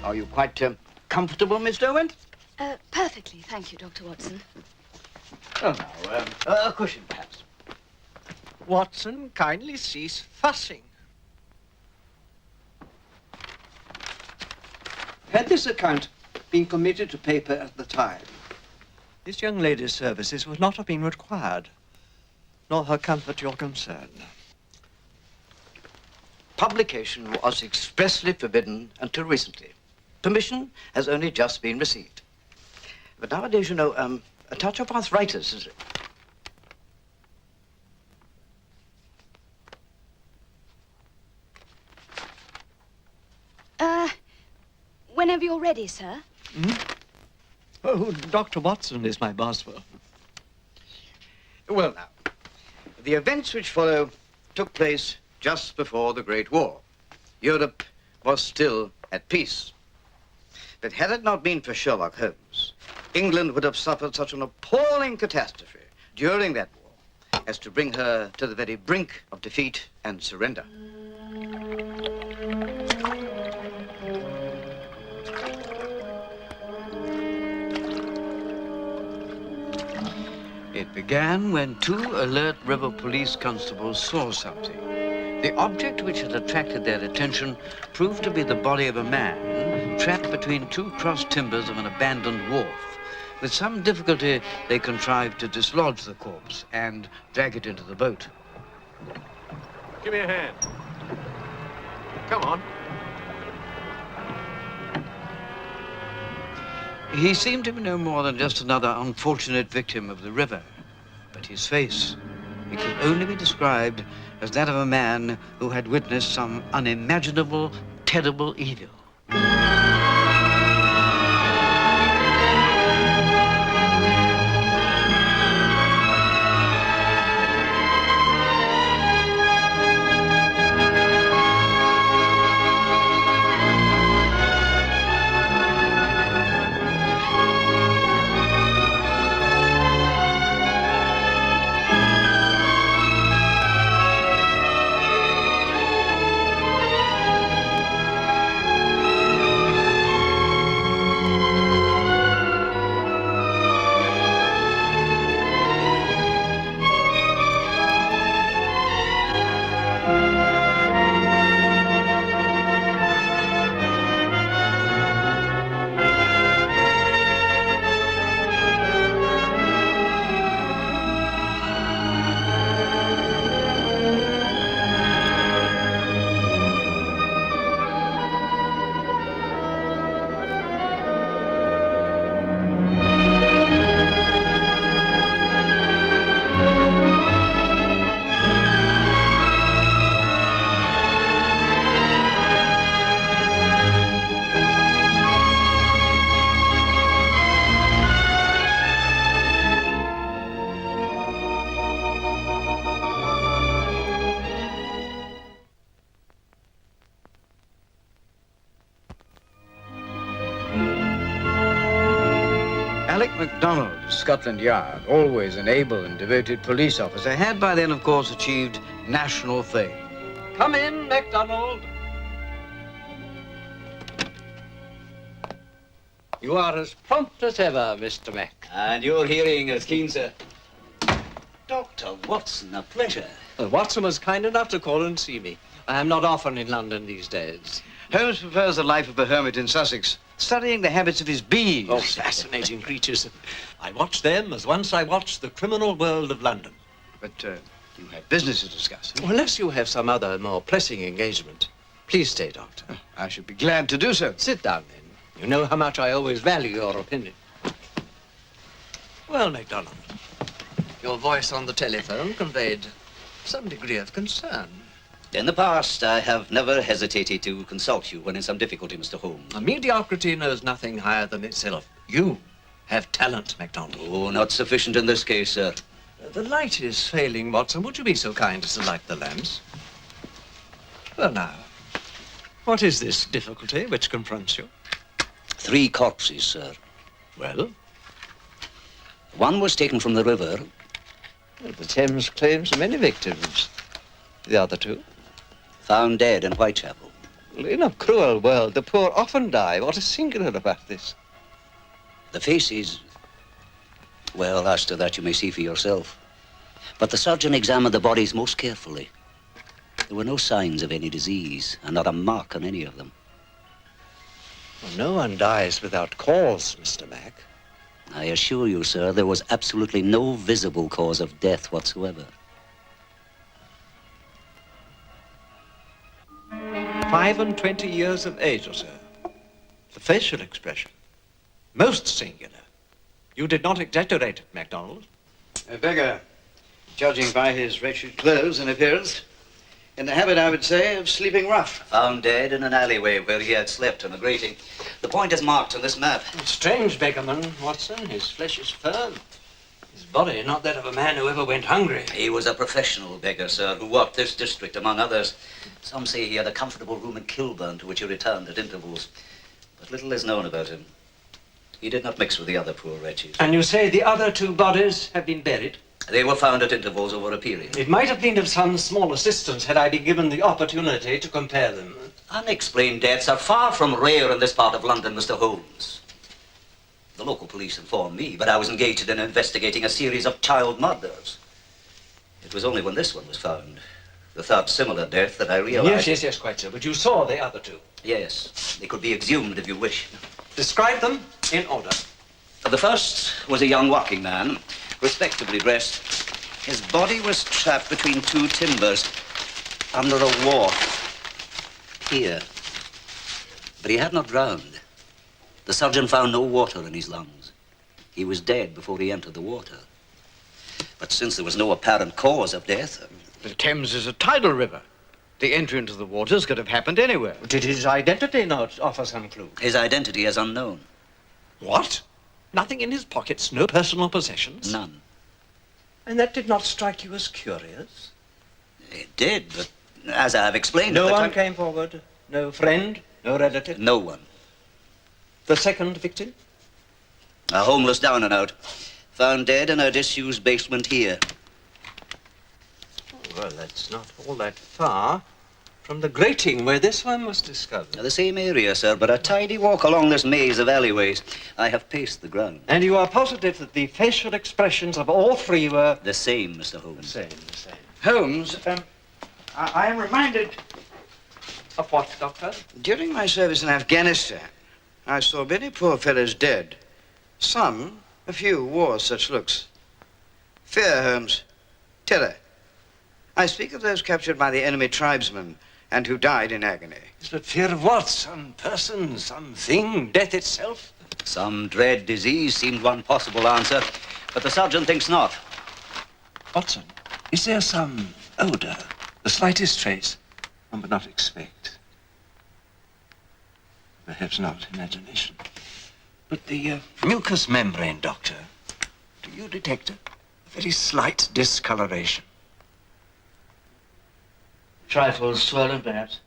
Are you quite comfortable, Miss Derwent? Perfectly, thank you, Dr. Watson. Oh, now, a cushion, perhaps. Watson, kindly cease fussing. Had this account been committed to paper at the time, This young lady's services would not have been required, nor her comfort your concern. Publication was expressly forbidden until recently. Permission has only just been received. But nowadays, you know, a touch of arthritis is... Whenever you're ready, sir. Oh, Dr. Watson is my Boswell. Well, now, the events which follow took place just before the Great War. Europe was still at peace. But had it not been for Sherlock Holmes, England would have suffered such an appalling catastrophe during that war as to bring her to the very brink of defeat and surrender. It began when two alert river police constables saw something. The object which had attracted their attention proved to be the body of a man trapped between two crossed timbers of an abandoned wharf. With some difficulty, they contrived to dislodge the corpse and drag it into the boat. Give me a hand. Come on. He seemed to be no more than just another unfortunate victim of the river. But his face, it could only be described as that of a man who had witnessed some unimaginable, terrible evil. MacDonald of Scotland Yard, always an able and devoted police officer, had by then, of course, achieved national fame. Come in, MacDonald. You are as prompt as ever, Mr. Mac. And your hearing as keen, sir. Dr. Watson, a pleasure. Watson was kind enough to call and see me. I am not often in London these days. Holmes prefers the life of a hermit in Sussex, studying the habits of his bees. Oh, fascinating creatures. I watch them as once I watched the criminal world of London. But you have business to discuss. Huh? Unless you have some other more pressing engagement. Please stay, Doctor. Oh, I should be glad to do so. Sit down, then. You know how much I always value your opinion. Well, MacDonald, your voice on the telephone conveyed some degree of concern. In the past, I have never hesitated to consult you when in some difficulty, Mr. Holmes. Mediocrity knows nothing higher than itself. You have talent, MacDonald. Oh, not sufficient in this case, sir. The light is failing, Watson. Would you be so kind as to light the lamps? Well, now, what is this difficulty which confronts you? 3 corpses, sir. Well? One was taken from the river. Well, the Thames claims many victims. The other 2? Found dead in Whitechapel. In a cruel world, the poor often die. What is singular about this? The faces, well, as to that you may see for yourself. But the surgeon examined the bodies most carefully. There were no signs of any disease, and not a mark on any of them. Well, no one dies without cause, Mr. Mac. I assure you, sir, there was absolutely no visible cause of death whatsoever. 25 years of age or so. The facial expression. Most singular. You did not exaggerate it, MacDonald. A beggar, judging by his wretched clothes and appearance, in the habit, I would say, of sleeping rough. Found dead in an alleyway where he had slept on a grating. The point is marked on this map. Strange beggarman, Watson. His flesh is firm. His body not that of a man who ever went hungry. He was a professional beggar, sir, who worked this district, among others. Some say he had a comfortable room in Kilburn to which he returned at intervals. But little is known about him. He did not mix with the other poor wretches. And you say the other two bodies have been buried? They were found at intervals over a period. It might have been of some small assistance had I been given the opportunity to compare them. Unexplained deaths are far from rare in this part of London, Mr. Holmes. The local police informed me, but I was engaged in investigating a series of child murders. It was only when this one was found, the third similar death, that I realized... Yes, quite so. But you saw the other two? Yes, they could be exhumed if you wish. Describe them in order. The first was a young working man, respectably dressed. His body was trapped between two timbers under a wharf here. But he had not drowned. The surgeon found no water in his lungs. He was dead before he entered the water. But since there was no apparent cause of death... The Thames is a tidal river. The entry into the waters could have happened anywhere. Did his identity not offer some clue? His identity is unknown. What? Nothing in his pockets, no personal possessions? None. And that did not strike you as curious? It did, but as I have explained... No one came forward? No friend? No relative? No one. The second victim? A homeless down and out. Found dead in a disused basement here. Well, that's not all that far from the grating where this one was discovered. The same area, sir, but a tidy walk along this maze of alleyways. I have paced the ground. And you are positive that the facial expressions of all three were... The same, Mr. Holmes. The same. Holmes, I am reminded... Of what, Doctor? During my service in Afghanistan, I saw many poor fellows dead. A few, wore such looks. Fear, Holmes. Terror. I speak of those captured by the enemy tribesmen and who died in agony. But fear of what? Some person, something, death itself? Some dread disease seemed one possible answer, but the surgeon thinks not. Watson, is there some odor, the slightest trace one would not expect? Perhaps not imagination. But the mucous membrane, Doctor, do you detect a very slight discoloration? Trifles swollen, perhaps.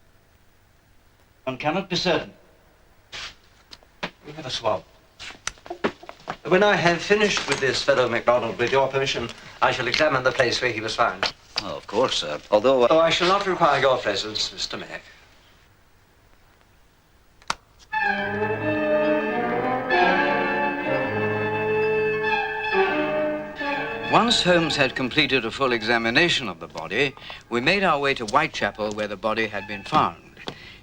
One cannot be certain. We have a swab. When I have finished with this fellow MacDonald, with your permission, I shall examine the place where he was found. Oh, of course, sir. Although... Oh, I shall not require your presence, Mr. Mac. Once Holmes had completed a full examination of the body, we made our way to Whitechapel, where the body had been found.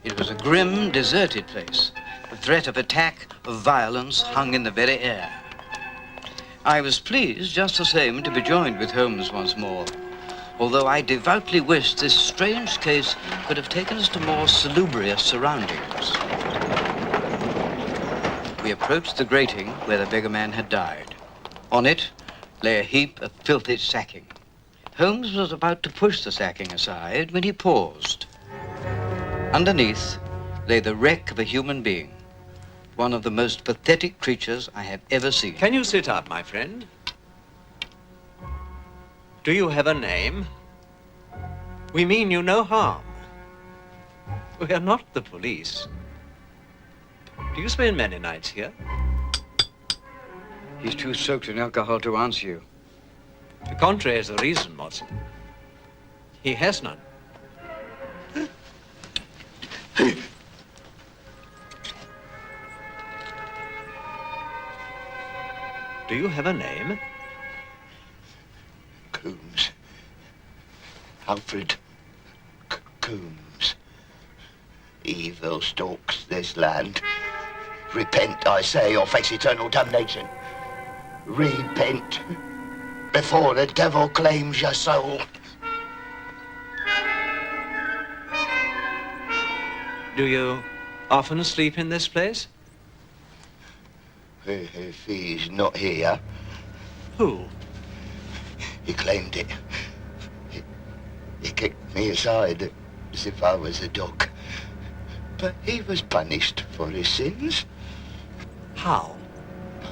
It was a grim, deserted place. The threat of attack, of violence, hung in the very air. I was pleased, just the same, to be joined with Holmes once more, although I devoutly wished this strange case could have taken us to more salubrious surroundings. We approached the grating where the beggar man had died. On it lay a heap of filthy sacking. Holmes was about to push the sacking aside when he paused. Underneath lay the wreck of a human being, one of the most pathetic creatures I have ever seen. Can you sit up, my friend? Do you have a name? We mean you no harm. We are not the police. Do you spend many nights here? He's too soaked in alcohol to answer you. The contrary is the reason, Watson. He has none. Do you have a name? Coombs. Alfred Coombs. Evil stalks this land. Repent, I say, or face eternal damnation. Repent before the devil claims your soul. Do you often sleep in this place? If he's not here, Who? he claimed it. He kicked me aside as if I was a dog. But he was punished for his sins. How?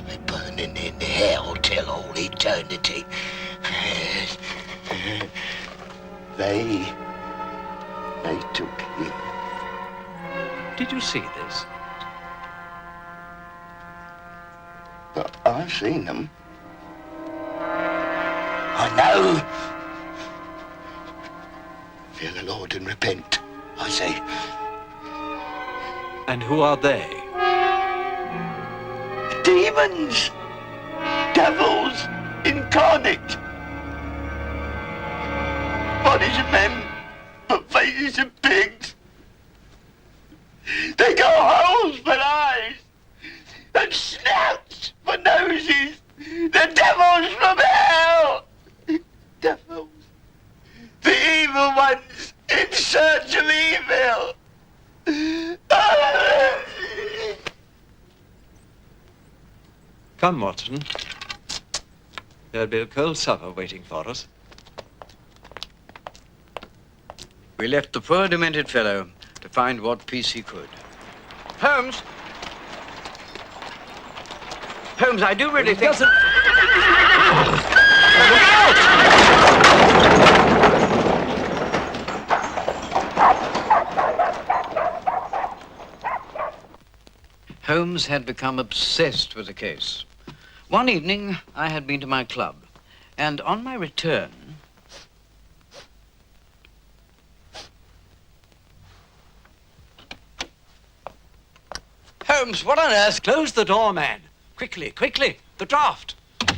By burning in hell till all eternity. They took him. Did you see this? But I've seen them. I know. Fear the Lord and repent, I say. And who are they? Demons! Devils incarnate! Bodies of men, but faces of pigs. They got holes for eyes and snouts for noses. The devils from hell! Devils. The evil ones in search of evil. Come, Watson. There'll be a cold supper waiting for us. We left the poor demented fellow to find what peace he could. Holmes! Holmes, I do really think... Holmes had become obsessed with the case. One evening, I had been to my club, and on my return... Holmes, what on earth? Close the door, man. Quickly, quickly. The draft.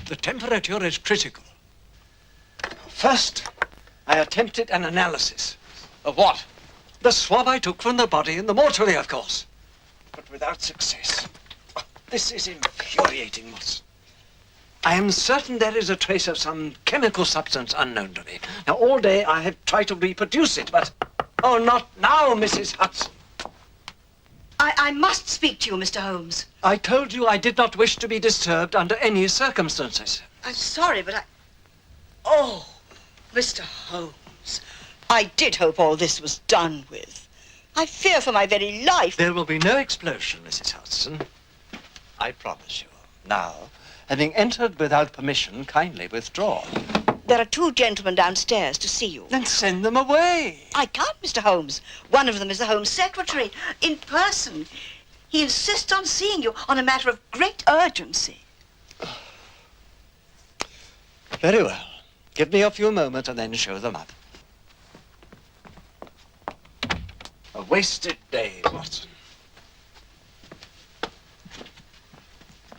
The temperature is critical. First, I attempted an analysis. Of what? The swab I took from the body in the mortuary, of course. But without success. This is infuriating, Watson. I am certain there is a trace of some chemical substance unknown to me. Now, all day I have tried to reproduce it, but... Oh, not now, Mrs. Hudson. I must speak to you, Mr. Holmes. I told you I did not wish to be disturbed under any circumstances. I'm sorry, but Oh, Mr. Holmes, I did hope all this was done with. I fear for my very life. There will be no explosion, Mrs. Hudson. I promise you. Now, having entered without permission, kindly withdraw. There are two gentlemen downstairs to see you. Then send them away. I can't, Mr. Holmes. One of them is the Home Secretary, in person. He insists on seeing you on a matter of great urgency. Very well. Give me a few moments and then show them up. A wasted day, Watson.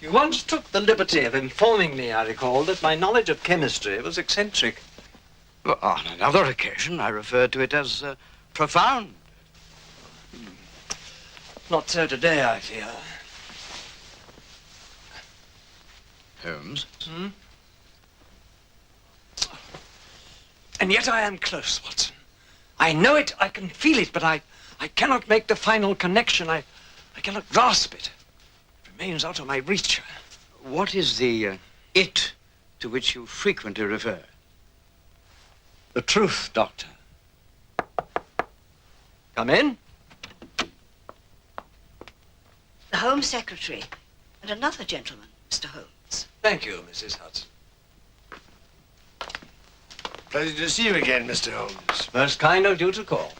You once took the liberty of informing me, I recall, that my knowledge of chemistry was eccentric. Well, on another occasion, I referred to it as profound. Not so today, I fear. Holmes? Hmm? And yet I am close, Watson. I know it, I can feel it, but I cannot make the final connection. I cannot grasp it. It remains out of my reach. What is the it to which you frequently refer? The truth, Doctor. Come in. The Home Secretary and another gentleman, Mr. Holmes. Thank you, Mrs. Hudson. Pleasure to see you again, Mr. Holmes. Most kind of you to call.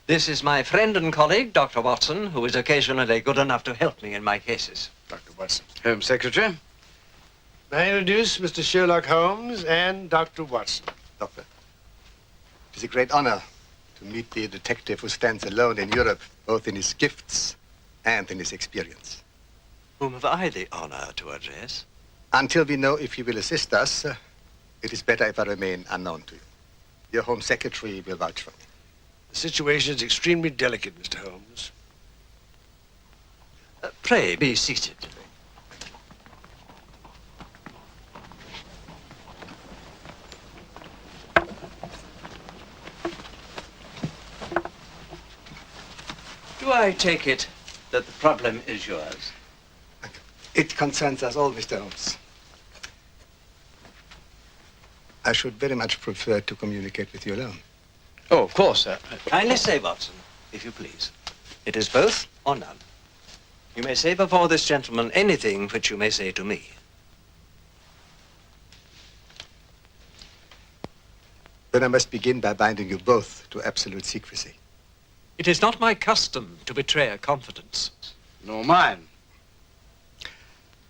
This is my friend and colleague, Dr. Watson, who is occasionally good enough to help me in my cases. Dr. Watson. Home Secretary? May I introduce Mr. Sherlock Holmes and Dr. Watson? Doctor, it is a great honor to meet the detective who stands alone in Europe, both in his gifts and in his experience. Whom have I the honor to address? Until we know if you will assist us, it is better if I remain unknown to you. Your Home Secretary will vouch for me. The situation is extremely delicate, Mr. Holmes. Pray be seated. Do I take it that the problem is yours? It concerns us all, Mr. Holmes. I should very much prefer to communicate with you alone. Oh, of course, sir. Kindly say, Watson, if you please. It is both or none. You may say before this gentleman anything which you may say to me. Then I must begin by binding you both to absolute secrecy. It is not my custom to betray a confidence. Nor mine.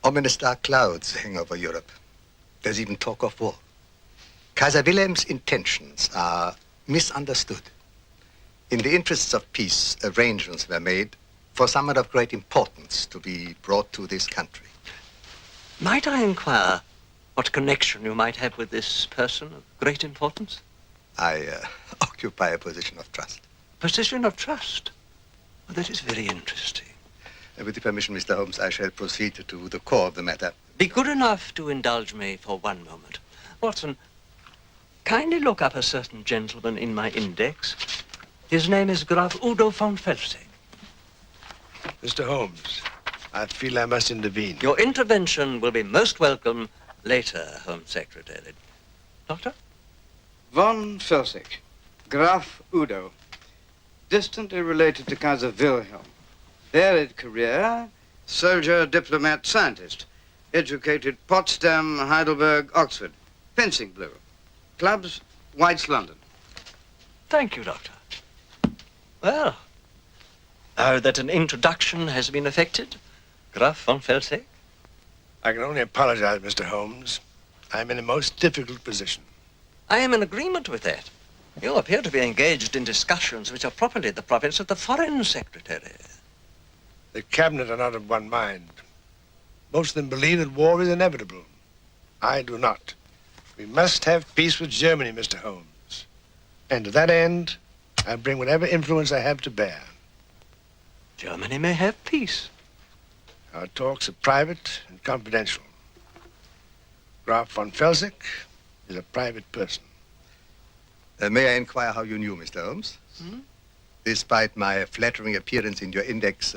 Ominous dark clouds hang over Europe. There's even talk of war. Kaiser Wilhelm's intentions are misunderstood. In the interests of peace, arrangements were made for someone of great importance to be brought to this country. Might I inquire what connection you might have with this person of great importance? I occupy a position of trust. Position of trust? Well, that is very interesting. With the permission, Mr. Holmes, I shall proceed to the core of the matter. Be good enough to indulge me for one moment. Watson, kindly look up a certain gentleman in my index. His name is Graf Udo von Felsing. Mr. Holmes, I feel I must intervene. Your intervention will be most welcome later, Home Secretary. Doctor? Von Felsing, Graf Udo, distantly related to Kaiser Wilhelm. Varied career, soldier, diplomat, scientist. Educated Potsdam, Heidelberg, Oxford. Fencing blue. Clubs, White's London. Thank you, Doctor. Well, now that an introduction has been effected, Graf von Felsing? I can only apologize, Mr. Holmes. I'm in a most difficult position. I am in agreement with that. You appear to be engaged in discussions which are properly the province of the Foreign Secretary. The cabinet are not of one mind. Most of them believe that war is inevitable. I do not. We must have peace with Germany, Mr. Holmes. And to that end, I bring whatever influence I have to bear. Germany may have peace. Our talks are private and confidential. Graf von Felsing is a private person. May I inquire how you knew, Mr. Holmes? Despite my flattering appearance in your index,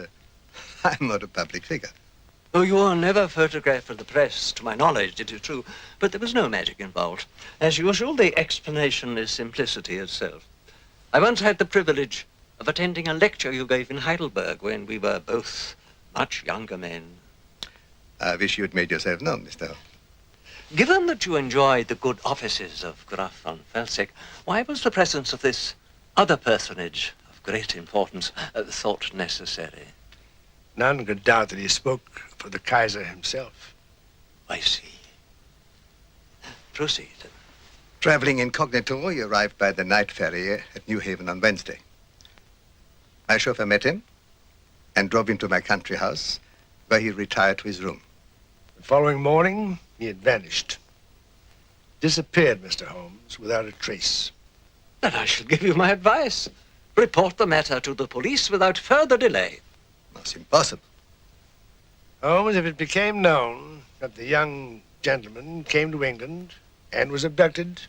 I'm not a public figure. Oh, you were never photographed for the press, to my knowledge, it is true, but there was no magic involved. As usual, the explanation is simplicity itself. I once had the privilege of attending a lecture you gave in Heidelberg when we were both much younger men. I wish you had made yourself known, Mr. Holmes. Given that you enjoyed the good offices of Graf von Felsing, why was the presence of this other personage of great importance thought necessary? None could doubt that he spoke for the Kaiser himself. I see. Proceed. Traveling incognito, he arrived by the night ferry at New Haven on Wednesday. My chauffeur met him and drove him to my country house, where he retired to his room. The following morning, he had vanished. Disappeared, Mr. Holmes, without a trace. Then I shall give you my advice. Report the matter to the police without further delay. That's impossible. Holmes, if it became known that the young gentleman came to England and was abducted,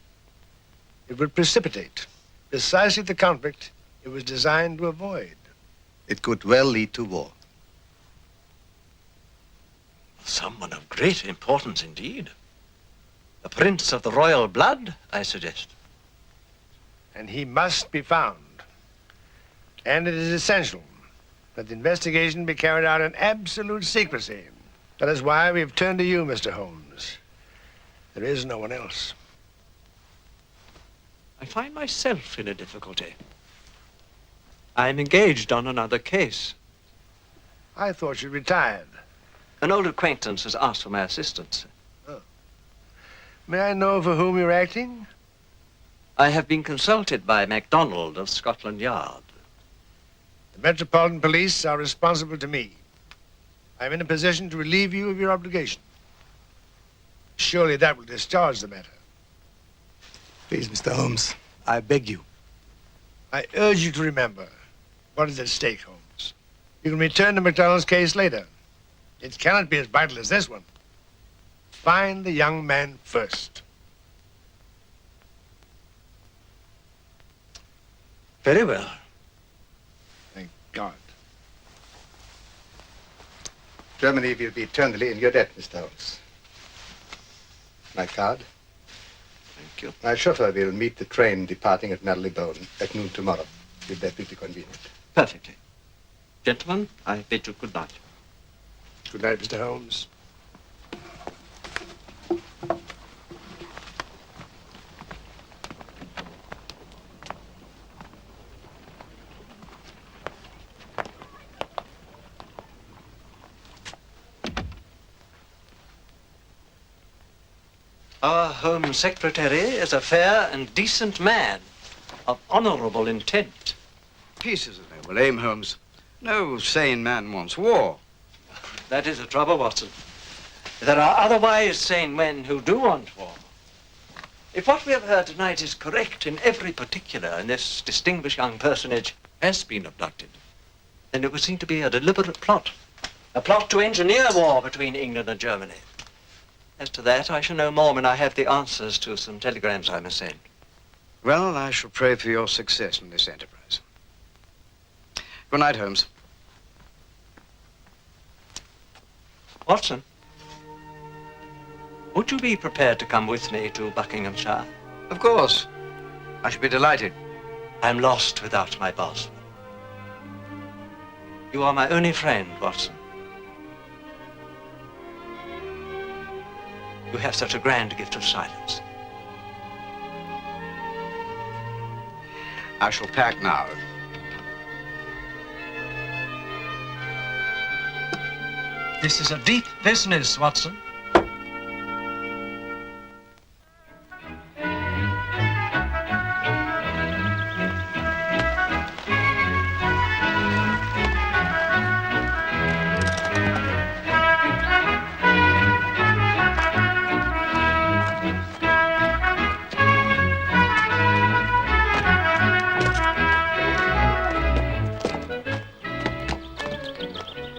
it would precipitate precisely the conflict it was designed to avoid. It could well lead to war. Someone of great importance indeed. A prince of the royal blood, I suggest. And he must be found. And it is essential that the investigation be carried out in absolute secrecy. That is why we have turned to you, Mr. Holmes. There is no one else. I find myself in a difficulty. I am engaged on another case. I thought you retired. An old acquaintance has asked for my assistance. May I know for whom you're acting? I have been consulted by MacDonald of Scotland Yard. The Metropolitan Police are responsible to me. I'm in a position to relieve you of your obligation. Surely that will discharge the matter. Please, Mr. Holmes, I beg you. I urge you to remember what is at stake, Holmes. You can return to MacDonald's case later. It cannot be as vital as this one. Find the young man first. Very well. Thank God. Germany will be eternally in your debt, Mr. Holmes. My card. Thank you. My chauffeur will meet the train departing at Marylebone at noon tomorrow, if that will be convenient. Perfectly. Gentlemen, I bid you good night. Good night, Mr. Holmes. Our Home Secretary is a fair and decent man of honorable intent. Peace is a noble aim, Holmes. No sane man wants war. That is the trouble, Watson. There are otherwise sane men who do want war. If what we have heard tonight is correct in every particular, and this distinguished young personage has been abducted, then it would seem to be a deliberate plot. A plot to engineer war between England and Germany. As to that, I shall know more when I have the answers to some telegrams I must send. Well, I shall pray for your success in this enterprise. Good night, Holmes. Watson, would you be prepared to come with me to Buckinghamshire? Of course. I shall be delighted. I'm lost without my Boswell. You are my only friend, Watson. You have such a grand gift of silence. I shall pack now. This is a deep business, Watson.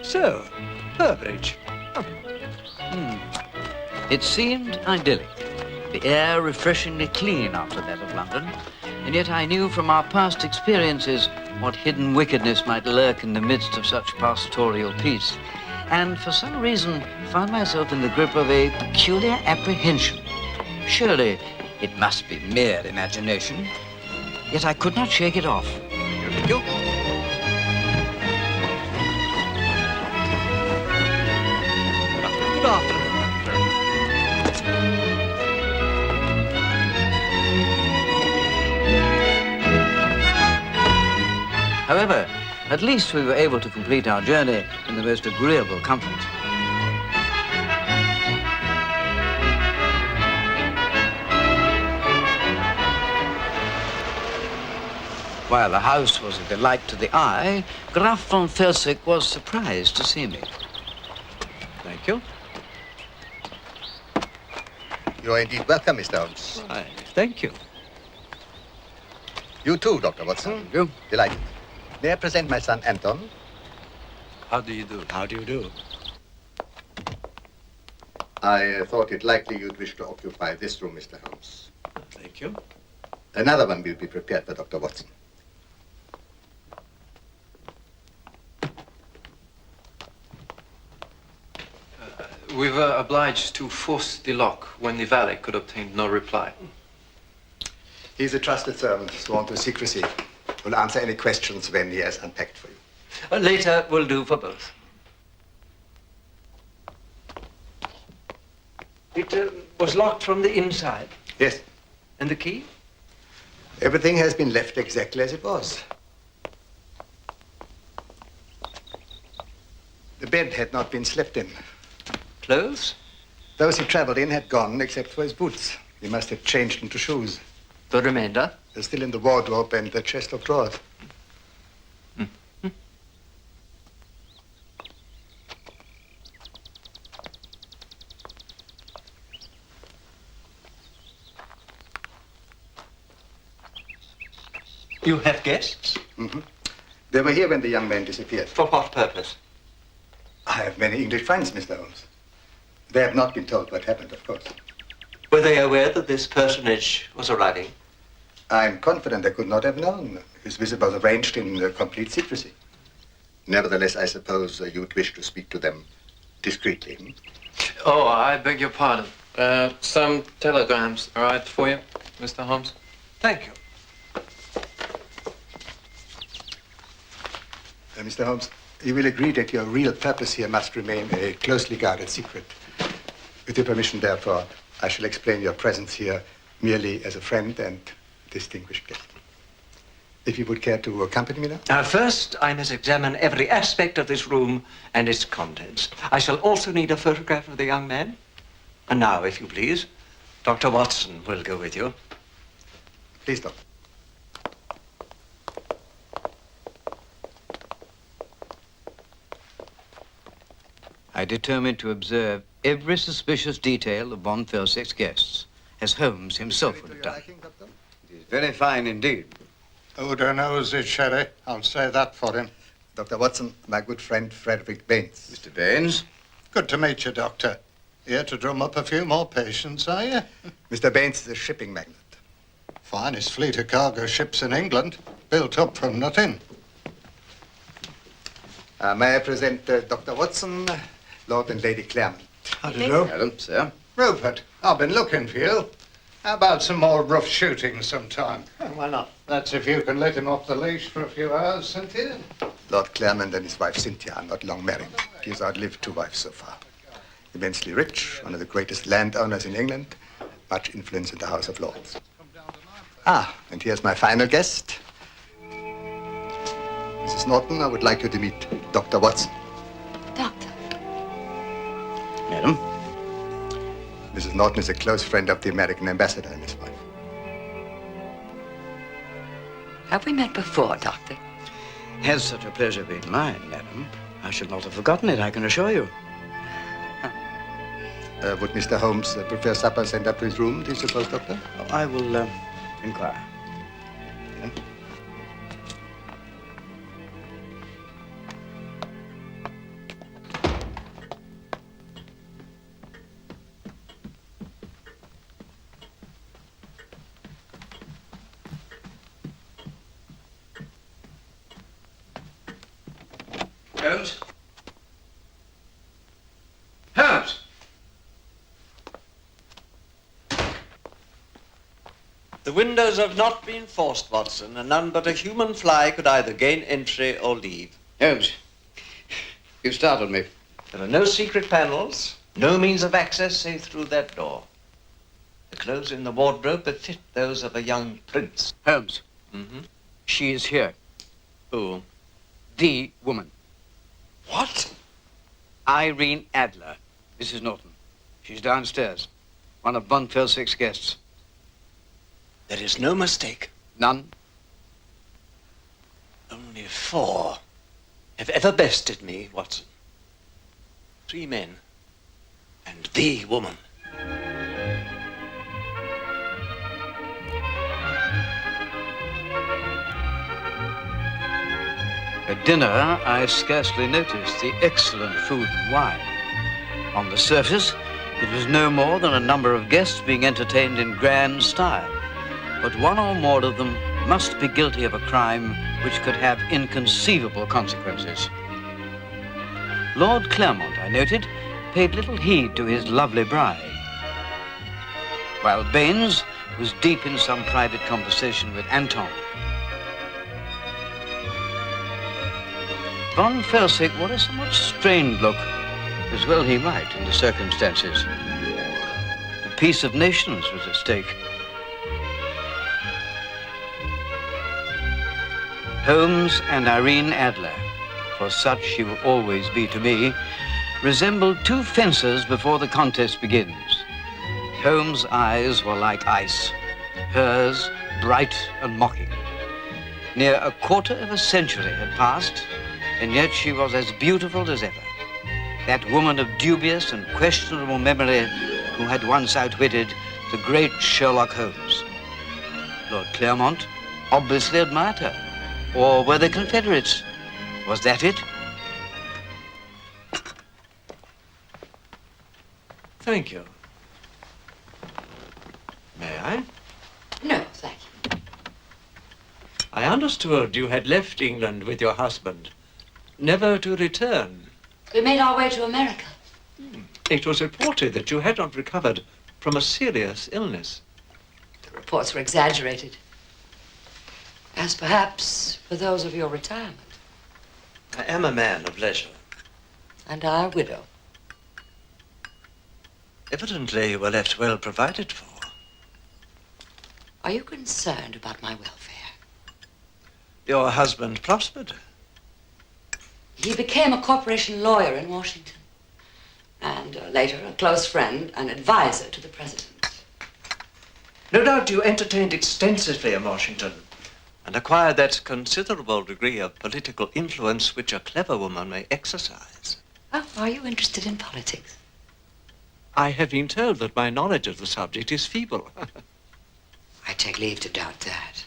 So, Burbridge. It seemed idyllic, the air refreshingly clean after that of London, and yet I knew from our past experiences what hidden wickedness might lurk in the midst of such pastoral peace, and for some reason found myself in the grip of a peculiar apprehension. Surely it must be mere imagination, yet I could not shake it off. You. Good afternoon. However, at least we were able to complete our journey in the most agreeable comfort. While the house was a delight to the eye, Graf von Felsick was surprised to see me. Thank you. You are indeed welcome, Mr. Holmes. Why, thank you. You too, Dr. Watson. You? Delighted. May I present my son, Anton? How do you do? How do you do? I thought it likely you'd wish to occupy this room, Mr. Holmes. Thank you. Another one will be prepared for Dr. Watson. We were obliged to force the lock when the valet could obtain no reply. He's a trusted servant, sworn to secrecy. Will answer any questions when he has unpacked for you. Later will do for both. It was locked from the inside. Yes. And the key? Everything has been left exactly as it was. The bed had not been slept in. Clothes? Those he traveled in had gone, except for his boots. He must have changed into shoes. The remainder? They're still in the wardrobe and the chest of drawers. You have guests? Mm-hmm. They were here when the young man disappeared. For what purpose? I have many English friends, Mr. Holmes. They have not been told what happened, of course. Were they aware that this personage was arriving? I'm confident they could not have known. His visit was arranged in complete secrecy. Nevertheless, I suppose you'd wish to speak to them discreetly. Hmm? Oh, I beg your pardon. Some telegrams arrived for you, Mr. Holmes. Thank you. Mr. Holmes, you will agree that your real purpose here must remain a closely guarded secret. With your permission, therefore, I shall explain your presence here merely as a friend and distinguished guest. If you would care to accompany me now? First, I must examine every aspect of this room and its contents. I shall also need a photograph of the young man. And now, if you please, Dr. Watson will go with you. Please, Doctor. I determined to observe every suspicious detail of von Felsick's guests, as Holmes himself would have done. It is very fine indeed. Who knows it, Sherry? I'll say that for him. Dr. Watson, my good friend Frederick Baines. Mr. Baines? Good to meet you, Doctor. Here to drum up a few more patients, are you? Mr. Baines is a shipping magnate. Finest fleet of cargo ships in England, built up from nothing. May I present Dr. Watson, Lord and Lady Claremont. How do you do? Hello, sir. Rupert, I've been looking for you. How about some more rough shooting sometime? Why not? That's if you can let him off the leash for a few hours, Cynthia. Lord Claremont and his wife Cynthia are not long married. He has outlived 2 wives so far. Immensely rich, one of the greatest landowners in England, much influence in the House of Lords. And here's my final guest. Mrs. Norton, I would like you to meet Dr. Watson. Doctor. Madam? Mrs. Norton is a close friend of the American ambassador and his wife. Have we met before, Doctor? Has such a pleasure been mine, madam, I should not have forgotten it, I can assure you. Would Mr. Holmes prefer supper sent up to his room, do you suppose, Doctor? Oh, I will inquire. Holmes? Holmes! The windows have not been forced, Watson, and none but a human fly could either gain entry or leave. Holmes, you startled me. There are no secret panels, no means of access save through that door. The clothes in the wardrobe befit those of a young prince. Holmes. Mm-hmm. She is here. Who? The woman. What? Irene Adler, Mrs. Norton. She's downstairs. One of von Felsick's guests. There is no mistake. None? Only 4 have ever bested me, Watson. 3 men and the woman. At dinner, I scarcely noticed the excellent food and wine. On the surface, it was no more than a number of guests being entertained in grand style. But one or more of them must be guilty of a crime which could have inconceivable consequences. Lord Claremont, I noted, paid little heed to his lovely bride, while Baines was deep in some private conversation with Anton. Von Felsick wore a somewhat strained look, as well he might in the circumstances. The peace of nations was at stake. Holmes and Irene Adler, for such she will always be to me, resembled 2 fencers before the contest begins. Holmes' eyes were like ice, hers bright and mocking. Near a quarter of a century had passed, and yet she was as beautiful as ever. That woman of dubious and questionable memory who had once outwitted the great Sherlock Holmes. Lord Claremont, obviously admired her. Or were they Confederates? Was that it? Thank you. May I? No, thank you. I understood you had left England with your husband, never to return. We made our way to America. It was reported that you had not recovered from a serious illness. The reports were exaggerated. As perhaps for those of your retirement. I am a man of leisure. And I a widow. Evidently you were left well provided for. Are you concerned about my welfare? Your husband prospered. He became a corporation lawyer in Washington. And later a close friend and advisor to the president. No doubt you entertained extensively in Washington and acquired that considerable degree of political influence which a clever woman may exercise. Oh, are you interested in politics? I have been told that my knowledge of the subject is feeble. I take leave to doubt that.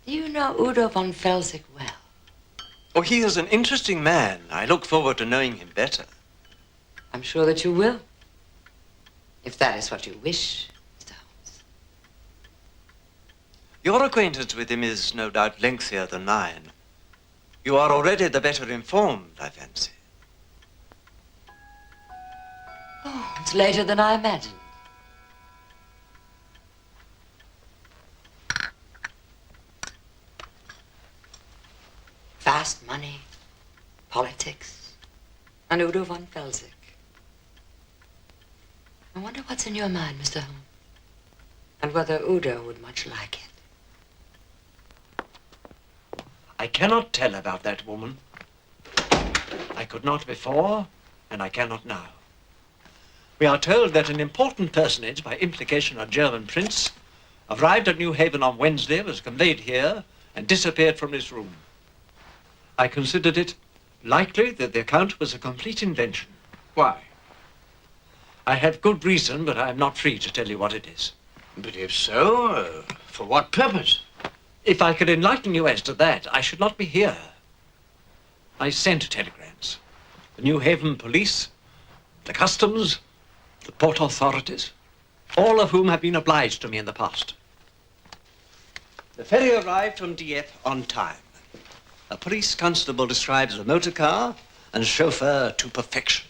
You know Udo von Felsick well. Oh, he is an interesting man. I look forward to knowing him better. I'm sure that you will. If that is what you wish, Mr. Holmes. Your acquaintance with him is no doubt lengthier than mine. You are already the better informed, I fancy. Oh, it's later than I imagined. Fast money, politics, and Udo von Felsick. I wonder what's in your mind, Mr. Holmes, and whether Udo would much like it. I cannot tell about that woman. I could not before, and I cannot now. We are told that an important personage, by implication a German prince, arrived at New Haven on Wednesday, was conveyed here, and disappeared from this room. I considered it likely that the account was a complete invention. Why? I have good reason, but I am not free to tell you what it is. But if so, for what purpose? If I could enlighten you as to that, I should not be here. I sent telegrams. The New Haven police, the customs, the port authorities, all of whom have been obliged to me in the past. The ferry arrived from Dieppe on time. A police constable describes the motor car and chauffeur to perfection.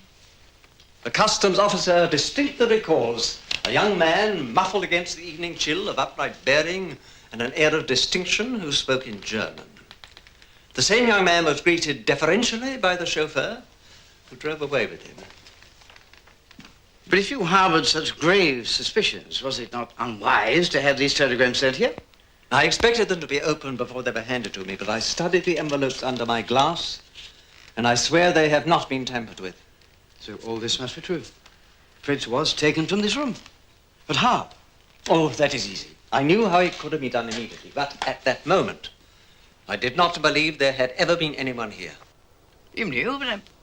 The customs officer distinctly recalls a young man muffled against the evening chill, of upright bearing and an air of distinction, who spoke in German. The same young man was greeted deferentially by the chauffeur, who drove away with him. But if you harbored such grave suspicions, was it not unwise to have these telegrams sent here? I expected them to be opened before they were handed to me, but I studied the envelopes under my glass, and I swear they have not been tampered with. So all this must be true. The prince was taken from this room. But how? Oh, that is easy. I knew how it could have been done immediately, but at that moment, I did not believe there had ever been anyone here. You knew,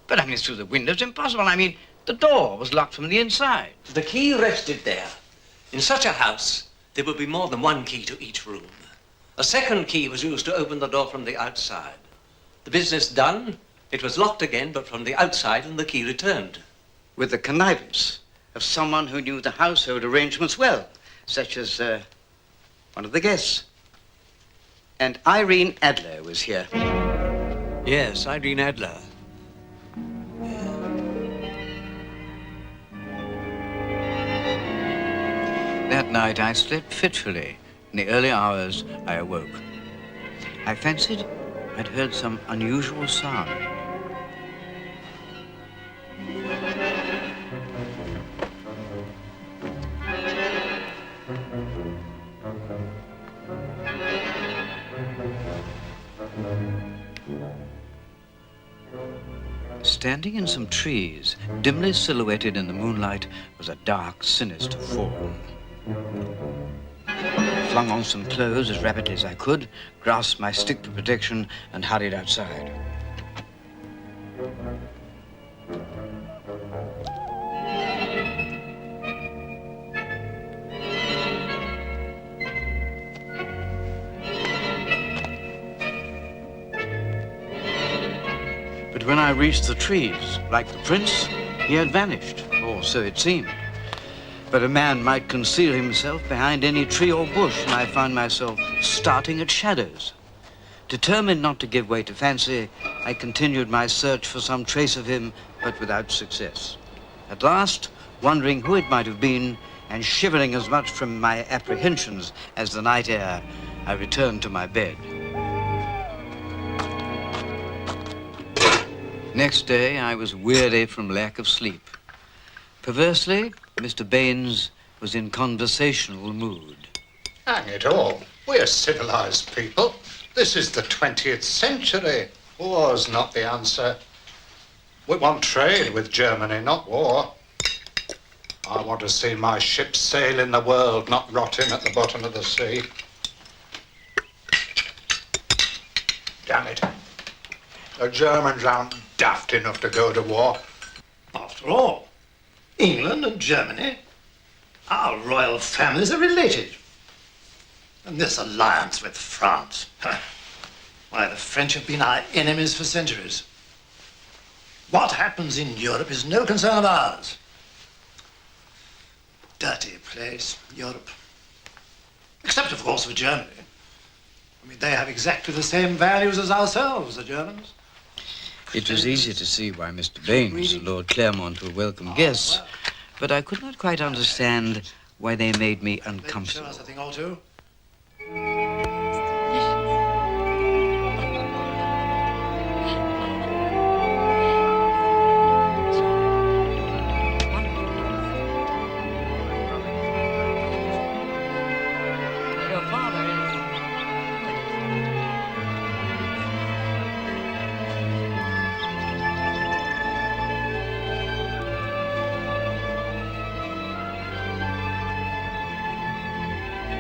but I mean, through the window, it's impossible. I mean, the door was locked from the inside. The key rested there. In such a house, there would be more than one key to each room. A second key was used to open the door from the outside. The business done, it was locked again, but from the outside, and the key returned. With the connivance of someone who knew the household arrangements well, such as one of the guests. And Irene Adler was here. Yes, Irene Adler. That night I slept fitfully. In the early hours, I awoke. I fancied I'd heard some unusual sound. Standing in some trees, dimly silhouetted in the moonlight, was a dark, sinister form. Flung on some clothes as rapidly as I could, grasped my stick for protection, and hurried outside. But when I reached the trees, like the prince, he had vanished, or so it seemed. But a man might conceal himself behind any tree or bush, and I found myself starting at shadows. Determined not to give way to fancy, I continued my search for some trace of him, but without success. At last, wondering who it might have been, and shivering as much from my apprehensions as the night air, I returned to my bed. Next day, I was weary from lack of sleep. Perversely, Mr. Baines was in conversational mood. Hang it all. We're civilized people. This is the 20th century. War's not the answer. We want trade with Germany, not war. I want to see my ships sail in the world, not rotting at the bottom of the sea. Damn it. The Germans aren't daft enough to go to war. After all, England and Germany, our royal families are related. And this alliance with France, why, the French have been our enemies for centuries. What happens in Europe is no concern of ours. Dirty place, Europe. Except, of course, for Germany. I mean, they have exactly the same values as ourselves, the Germans. It was easy to see why Mr. Baines and Lord Claremont were welcome guests, but I could not quite understand why they made me uncomfortable. Show us a thing or two.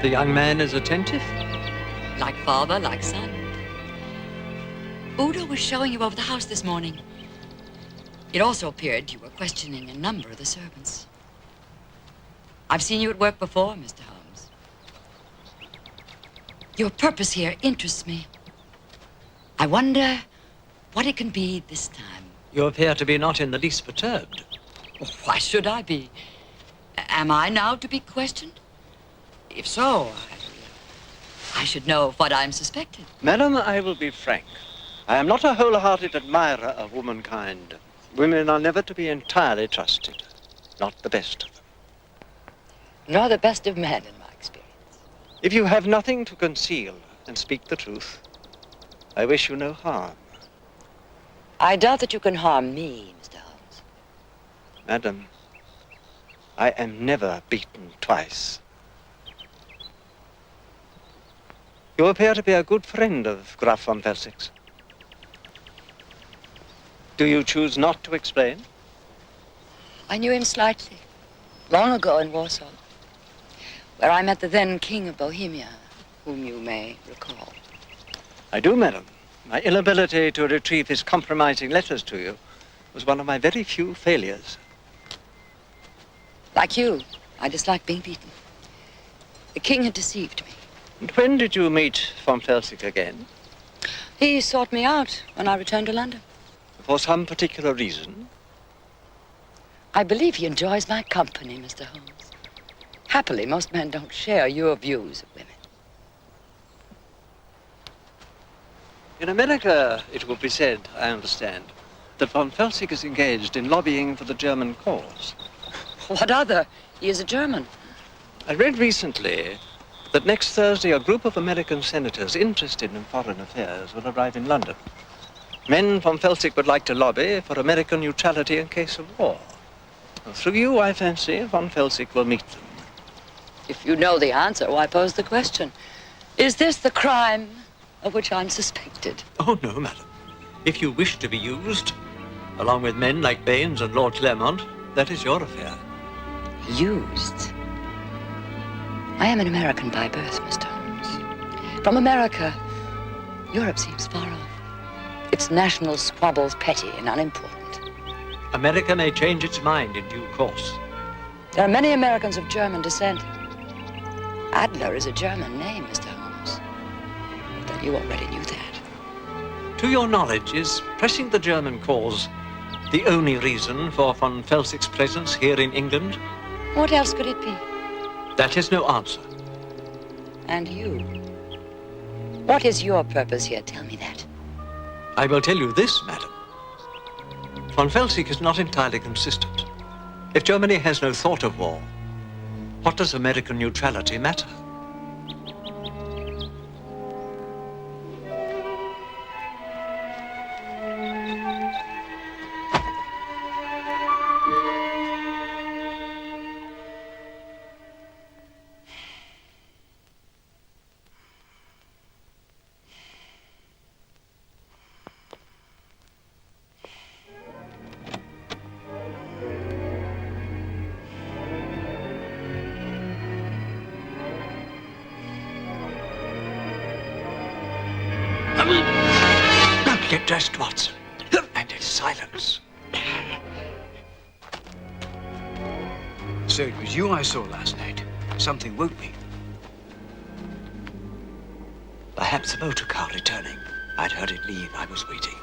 The young man is attentive? Like father, like son. Udo was showing you over the house this morning. It also appeared you were questioning a number of the servants. I've seen you at work before, Mr. Holmes. Your purpose here interests me. I wonder what it can be this time. You appear to be not in the least perturbed. Why should I be? Am I now to be questioned? If so, I should know what I'm suspected. Madam, I will be frank. I am not a wholehearted admirer of womankind. Women are never to be entirely trusted. Not the best of them. Nor the best of men, in my experience. If you have nothing to conceal and speak the truth, I wish you no harm. I doubt that you can harm me, Mr. Holmes. Madam, I am never beaten twice. You appear to be a good friend of Graf von Pelzig's. Do you choose not to explain? I knew him slightly, long ago in Warsaw, where I met the then King of Bohemia, whom you may recall. I do, madam. My inability to retrieve his compromising letters to you was one of my very few failures. Like you, I dislike being beaten. The King had deceived me. And when did you meet von Pelzig again? He sought me out when I returned to London. For some particular reason? I believe he enjoys my company, Mr. Holmes. Happily, most men don't share your views of women. In America, it will be said, I understand, that von Pelzig is engaged in lobbying for the German cause. What other? He is a German. I read recently that next Thursday a group of American senators interested in foreign affairs will arrive in London. Men von Pelzig would like to lobby for American neutrality in case of war. Through you, I fancy, von Pelzig will meet them. If you know the answer, why pose the question? Is this the crime of which I'm suspected? Oh, no, madam. If you wish to be used, along with men like Baines and Lord Claremont, that is your affair. Used? I am an American by birth, Mr. Holmes. From America, Europe seems far off. Its national squabbles petty and unimportant. America may change its mind in due course. There are many Americans of German descent. Adler is a German name, Mr. Holmes. But you already knew that. To your knowledge, is pressing the German cause the only reason for von Felsig's presence here in England? What else could it be? That is no answer. And you? What is your purpose here? Tell me that. I will tell you this, madam. Von Felsig is not entirely consistent. If Germany has no thought of war, what does American neutrality matter? Get dressed, Watson, and in silence. So it was you I saw last night. Something woke me. Perhaps a motor car returning. I'd heard it leave. I was waiting.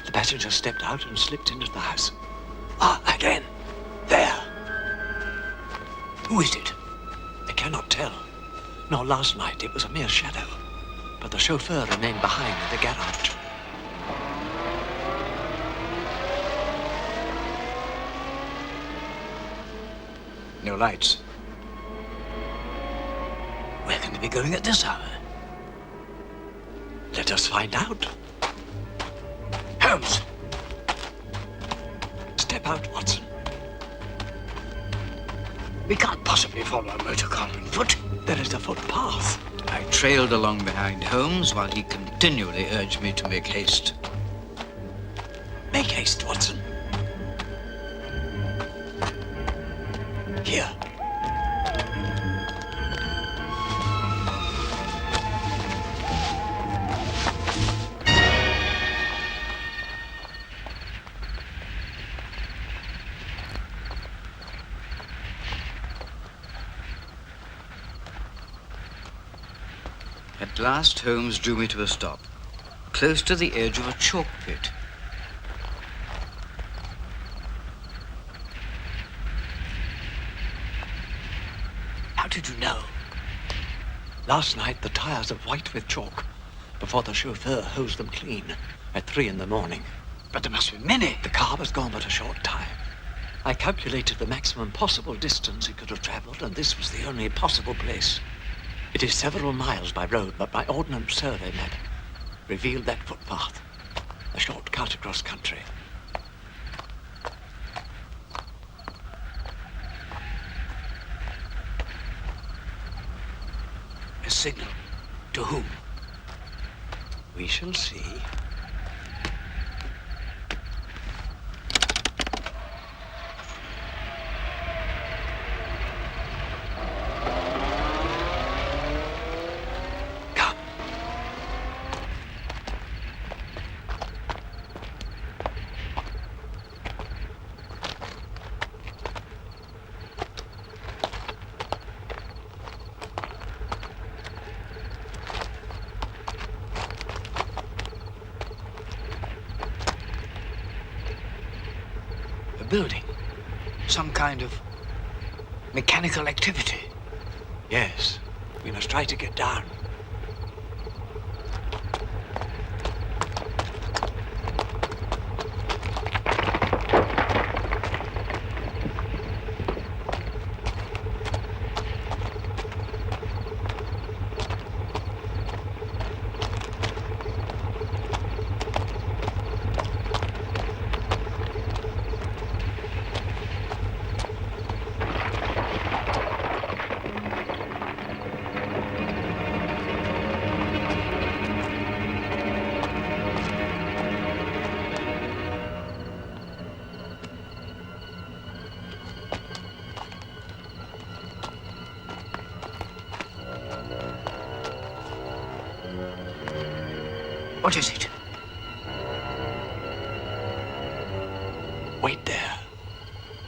The passenger stepped out and slipped into the house. Ah, again. There. Who is it? I cannot tell. Nor last night. It was a mere shadow. But the chauffeur remained behind in the garage. No lights. Where can they be going at this hour? Let us find out. Holmes! Step out, Watson. We can't possibly follow a motor car on foot. There is a footpath. I trailed along behind Holmes while he continually urged me to make haste. Make haste, Watson. Here. At last, Holmes drew me to a stop, close to the edge of a chalk pit. How did you know? Last night, the tires are white with chalk before the chauffeur hosed them clean at 3 in the morning. But there must be many. The car was gone but a short time. I calculated the maximum possible distance it could have traveled, and this was the only possible place. It is several miles by road, but my ordnance survey map revealed that footpath, a short cut across country. A signal. To whom? We shall see. Building. Some kind of mechanical activity. Yes, we must try to get down. What is it? Wait there.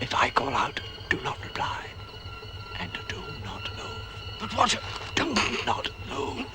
If I call out, do not reply. And do not move. But what? Do not move.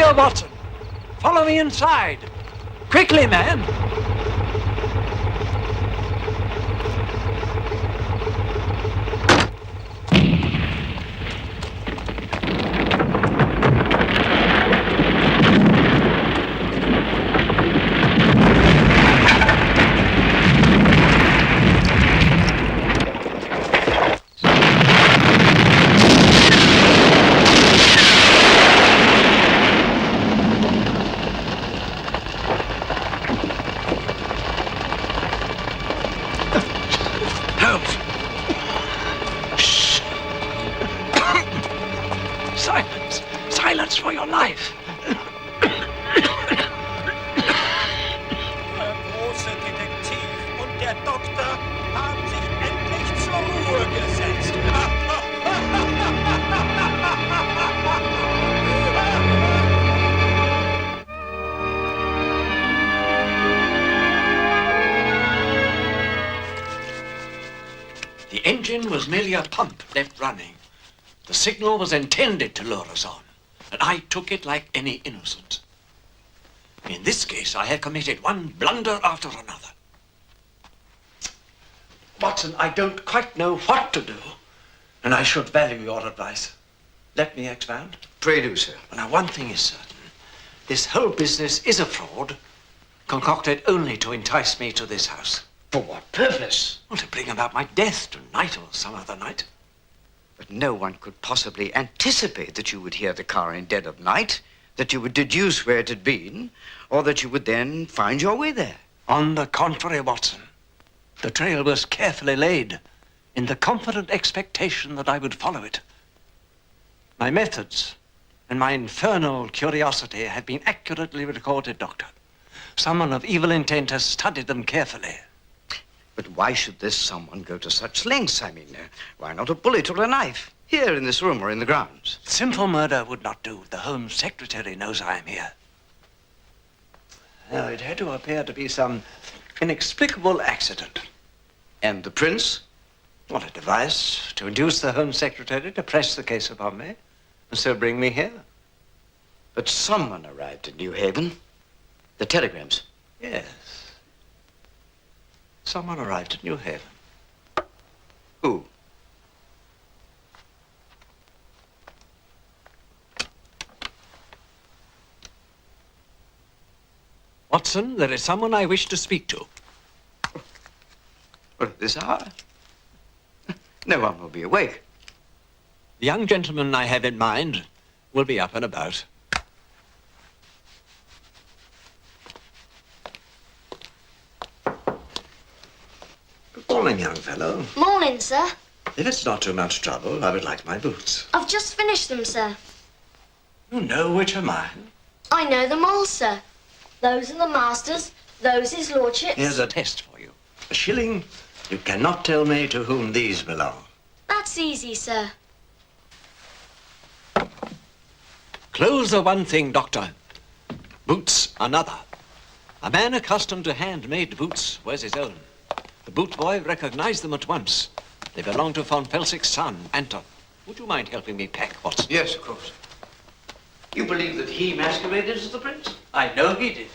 here, Watson. Follow me inside. Quickly, man. Silence for your life. Der große Detektiv und der Doktor haben sich endlich zur Ruhe gesetzt. The engine was merely a pump left running. The signal was intended to lure us on, and I took it like any innocent. In this case, I had committed one blunder after another. Watson, I don't quite know what to do, and I should value your advice. Let me expound. Pray do, sir. Now, one thing is certain. This whole business is a fraud, concocted only to entice me to this house. For what purpose? Well, to bring about my death tonight or some other night. But no one could possibly anticipate that you would hear the car in dead of night, that you would deduce where it had been, or that you would then find your way there. On the contrary, Watson, the trail was carefully laid in the confident expectation that I would follow it. My methods and my infernal curiosity have been accurately recorded, Doctor. Someone of evil intent has studied them carefully. But why should this someone go to such lengths? I mean, why not a bullet or a knife? Here in this room or in the grounds? Simple murder would not do. The Home Secretary knows I am here. Now, it had to appear to be some inexplicable accident. And the Prince? What a device to induce the Home Secretary to press the case upon me, and so bring me here. But someone arrived in New Haven. The telegrams. Yes. Someone arrived at New Haven. Who? Watson, there is someone I wish to speak to. Well, at this hour? No one will be awake. The young gentleman I have in mind will be up and about. Good morning, young fellow. Morning, sir. If it's not too much trouble, I would like my boots. I've just finished them, sir. You know which are mine? I know them all, sir. Those are the master's, those his lordship's. Here's a test for you. A shilling, you cannot tell me to whom these belong. That's easy, sir. Clothes are one thing, Doctor. Boots another. A man accustomed to handmade boots wears his own. The boot boy recognized them at once. They belong to von Felsig's son, Anton. Would you mind helping me pack, Watson? Yes, of course. You believe that he masqueraded as the Prince? I know he did.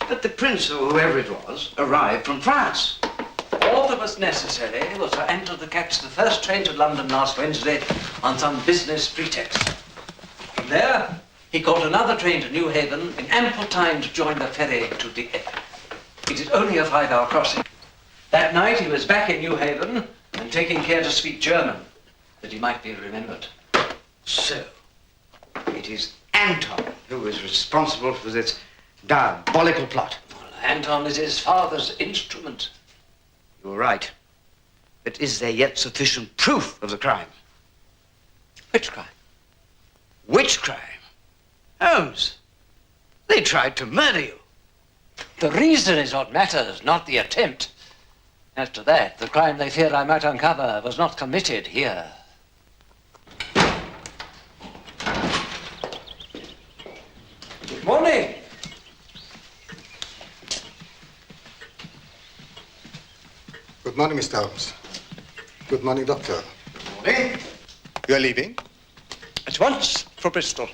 But the Prince, or whoever it was, arrived from France. All that was necessary was for Anton to catch the first train to London last Wednesday on some business pretext. From there, he caught another train to New Haven in ample time to join the ferry to Dieppe. It is only a 5-hour crossing. That night, he was back in New Haven and taking care to speak German, that he might be remembered. So, it is Anton who is responsible for this diabolical plot. Well, Anton is his father's instrument. You're right. But is there yet sufficient proof of the crime? Which crime? Which crime? Holmes, they tried to murder you. The reason is what matters, not the attempt. As to that, the crime they fear I might uncover was not committed here. Good morning. Good morning, Mr. Holmes. Good morning, Doctor. Good morning. You are leaving? At once for Bristol.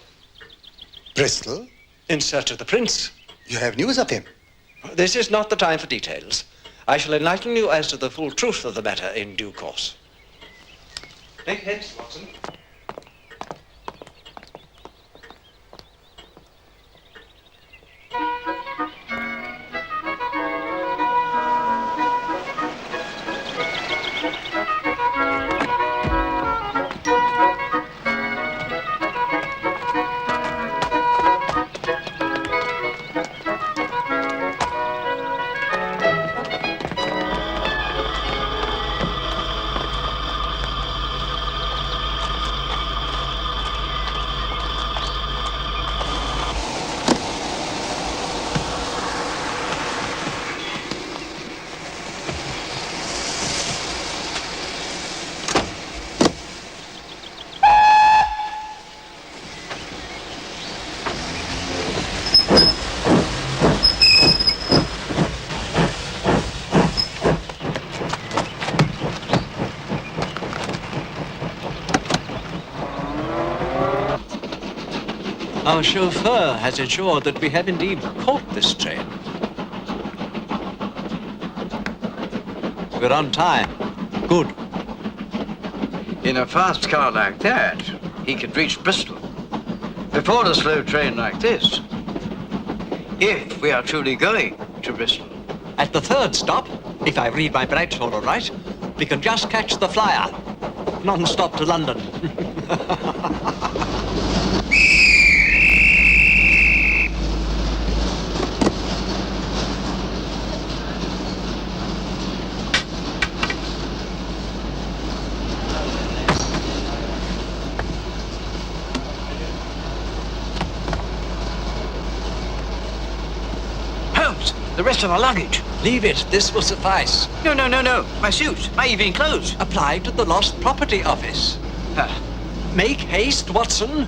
Bristol? In search of the prince. You have news of him? This is not the time for details. I shall enlighten you as to the full truth of the matter in due course. Make heads, Watson. Our chauffeur has ensured that we have indeed caught this train. We're on time. Good. In a fast car like that, he could reach Bristol before a slow train like this. If we are truly going to Bristol. At the third stop, if I read my Bradshaw all right, we can just catch the flyer. Non-stop to London. The rest of our luggage. Leave it. This will suffice. No. My suit, my evening clothes. Apply to the Lost Property Office. Make haste, Watson.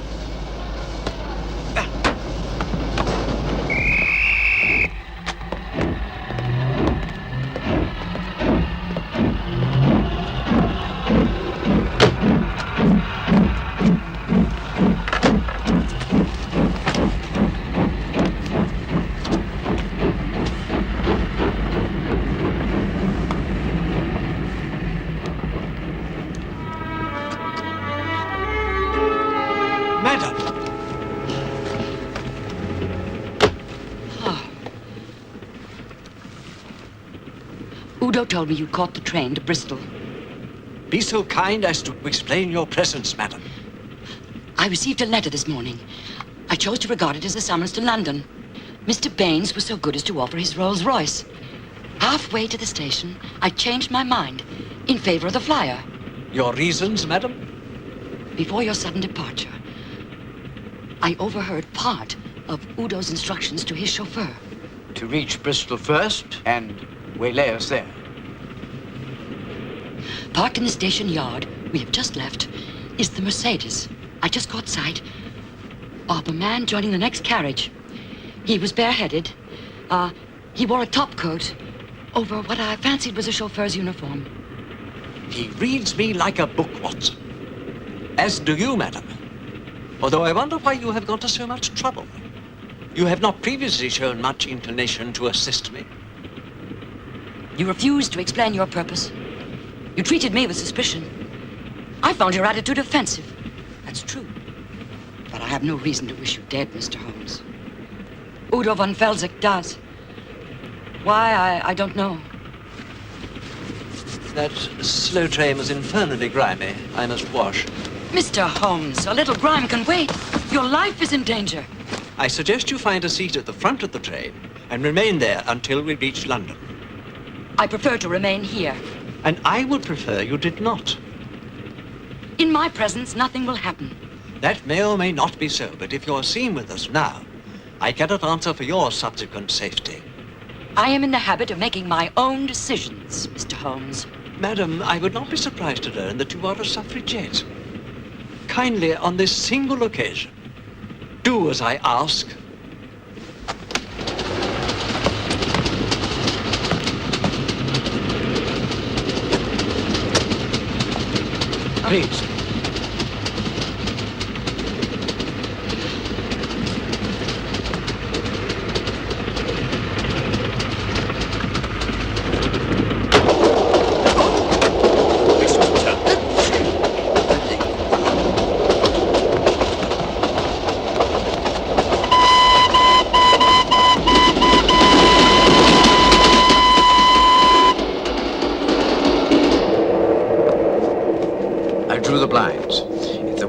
Udo told me you caught the train to Bristol. Be so kind as to explain your presence, madam. I received a letter this morning. I chose to regard it as a summons to London. Mr. Baines was so good as to offer his Rolls Royce. Halfway to the station, I changed my mind in favor of the flyer. Your reasons, madam? Before your sudden departure, I overheard part of Udo's instructions to his chauffeur. To reach Bristol first and waylay us there. Parked in the station yard we have just left is the Mercedes. I just caught sight of a man joining the next carriage. He was bareheaded. He wore a topcoat over what I fancied was a chauffeur's uniform. He reads me like a book, Watson. As do you, madam. Although I wonder why you have gone to so much trouble. You have not previously shown much inclination to assist me. You refused to explain your purpose. You treated me with suspicion. I found your attitude offensive. That's true. But I have no reason to wish you dead, Mr. Holmes. Udo von Felsick does. Why, I don't know. That slow train was infernally grimy. I must wash. Mr. Holmes, a little grime can wait. Your life is in danger. I suggest you find a seat at the front of the train and remain there until we reach London. I prefer to remain here. And I would prefer you did not. In my presence, nothing will happen. That may or may not be so, but if you're seen with us now, I cannot answer for your subsequent safety. I am in the habit of making my own decisions, Mr. Holmes. Madam, I would not be surprised to learn that you are a suffragette. Kindly, on this single occasion, do as I ask. Please.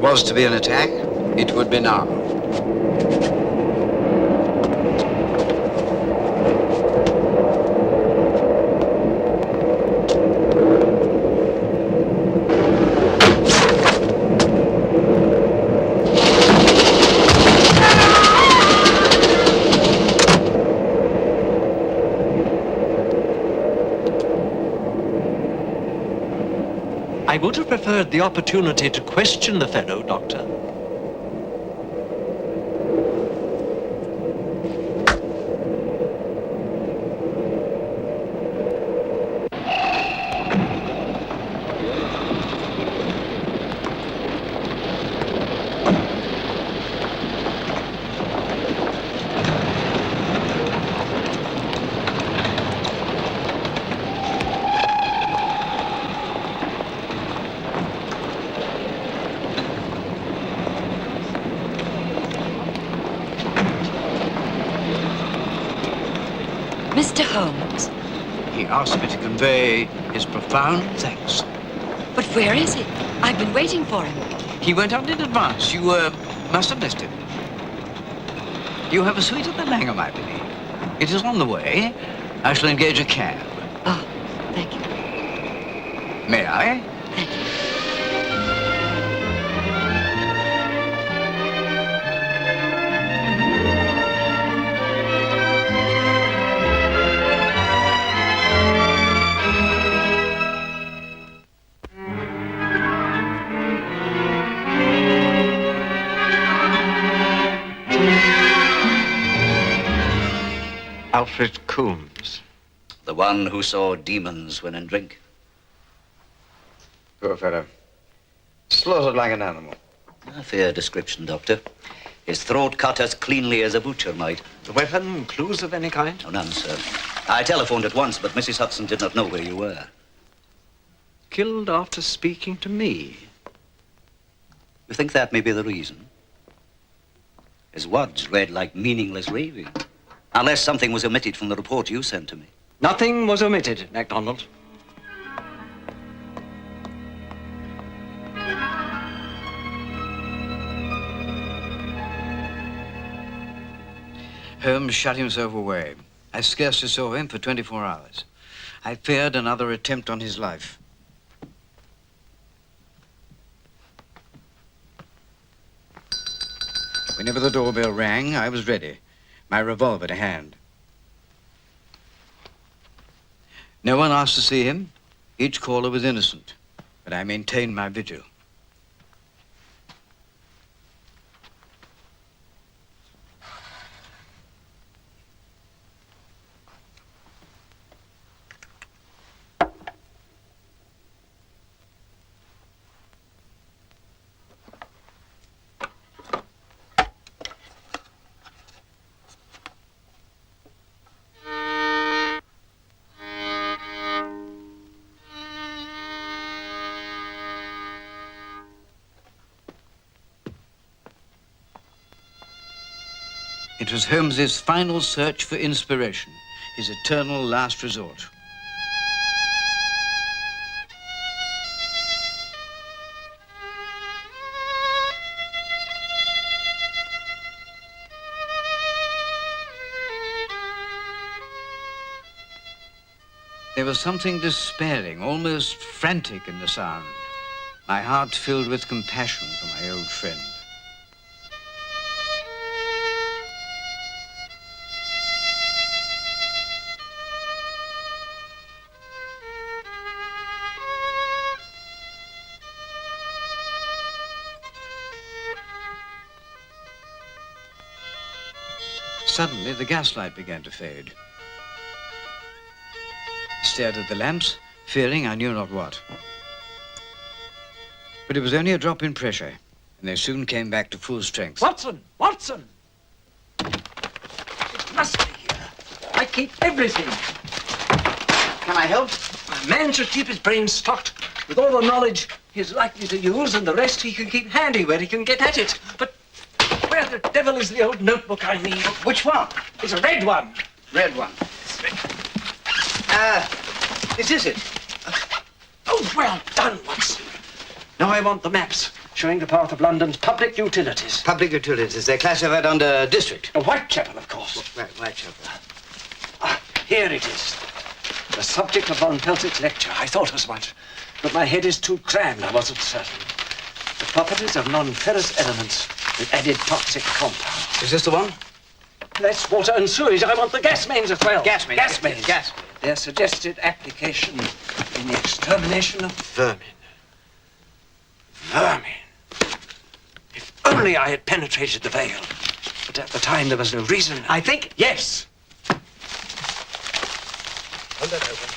was to be an attack, it would be now. I would have preferred the opportunity to question the fellow, Doctor. Mr. Holmes. He asked me to convey his profound thanks. But where is he? I've been waiting for him. He went out in advance. You must have missed him. You have a suite at the Langham, I believe. It is on the way. I shall engage a cab. Oh, thank you. May I? Thank you. Alfred Coombs. The one who saw demons when in drink. Poor fellow. Slaughtered like an animal. A fair description, Doctor. His throat cut as cleanly as a butcher might. The weapon, clues of any kind? Oh, none, sir. I telephoned at once, but Mrs. Hudson did not know where you were. Killed after speaking to me. You think that may be the reason? His words read like meaningless raving. Unless something was omitted from the report you sent to me. Nothing was omitted, MacDonald. Holmes shut himself away. I scarcely saw him for 24 hours. I feared another attempt on his life. Whenever the doorbell rang, I was ready, my revolver to hand. No one asked to see him. Each caller was innocent, but I maintained my vigil. It was Holmes's final search for inspiration, his eternal last resort. There was something despairing, almost frantic in the sound. My heart filled with compassion for my old friend. Suddenly, the gaslight began to fade. I stared at the lamps, fearing I knew not what. But it was only a drop in pressure, and they soon came back to full strength. Watson! Watson! It must be here. I keep everything. Can I help? A man should keep his brains stocked with all the knowledge he's likely to use, and the rest he can keep handy where he can get at it. But where the devil is the old notebook I need? Which one? It's a red one. Red one. This is it. Oh, well done, Watson. Now I want the maps. showing the path of London's public utilities. Public utilities. They're classified under district. Whitechapel, of course. Whitechapel. Here it is. The subject of Von Pelzig's lecture. I thought as much. But my head is too crammed, I wasn't certain. The properties of non-ferrous elements with added toxic compounds. Is this the one? That's water and sewage. I want the gas mains as well. Gas mains. Gas mains. Gas. Their suggested application in the extermination of vermin. Vermin. If only I had penetrated the veil. But at the time there was no reason. I think... Yes. Hold that open.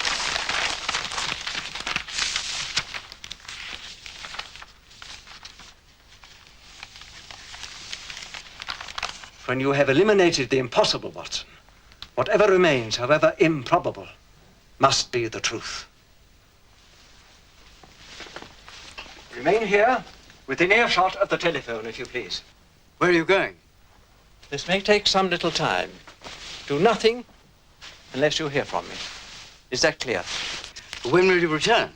When you have eliminated the impossible, Watson, whatever remains, however improbable, must be the truth. Remain here, within earshot of the telephone, if you please. Where are you going? This may take some little time. Do nothing unless you hear from me. Is that clear? When will you return?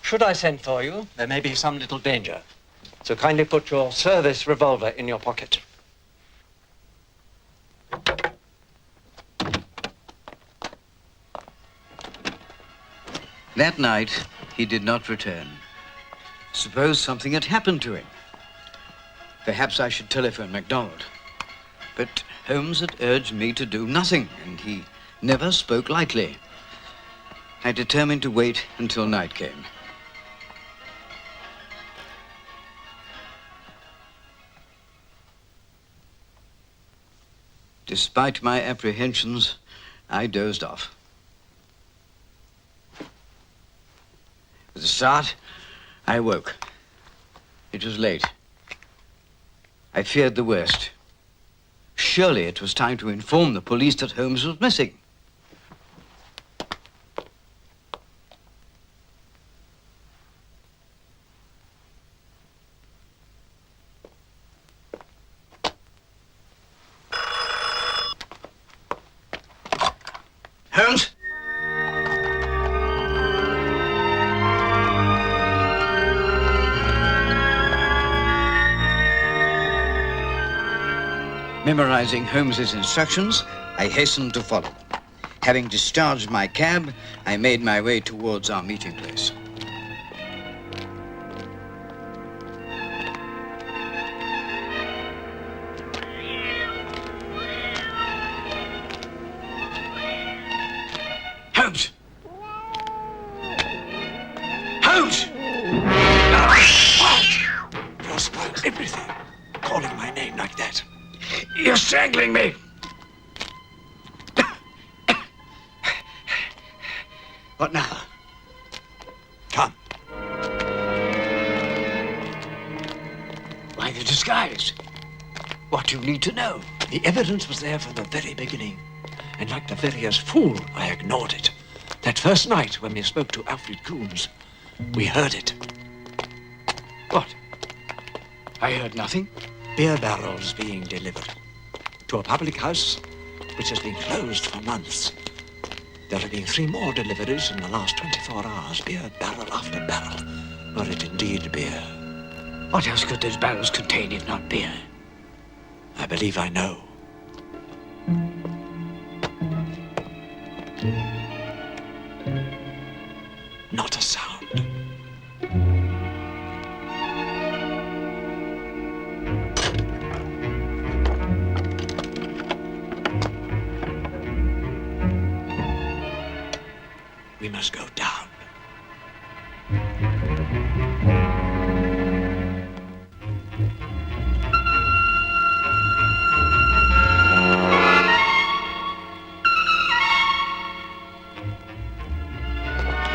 Should I send for you, there may be some little danger. So kindly put your service revolver in your pocket. That night, he did not return. Suppose something had happened to him. Perhaps I should telephone MacDonald. But Holmes had urged me to do nothing, and he never spoke lightly. I determined to wait until night came. Despite my apprehensions, I dozed off. With a start, I woke. It was late. I feared the worst. Surely it was time to inform the police that Holmes was missing. Holmes? Memorizing Holmes's instructions, I hastened to follow them. Having discharged my cab, I made my way towards our meeting place. Holmes! Holmes! You'll spoil everything, calling my name like that. You're strangling me! What now? Come. Why the disguise? What do you need to know? The evidence was there from the very beginning. And like the veriest fool, I ignored it. That first night when we spoke to Alfred Coombs, we heard it. What? I heard nothing. Beer barrels being delivered to a public house which has been closed for months. There have been 3 more deliveries in the last 24 hours, beer barrel after barrel. Were it indeed beer? What else could those barrels contain if not beer? I believe I know. Not a sound. We must go down.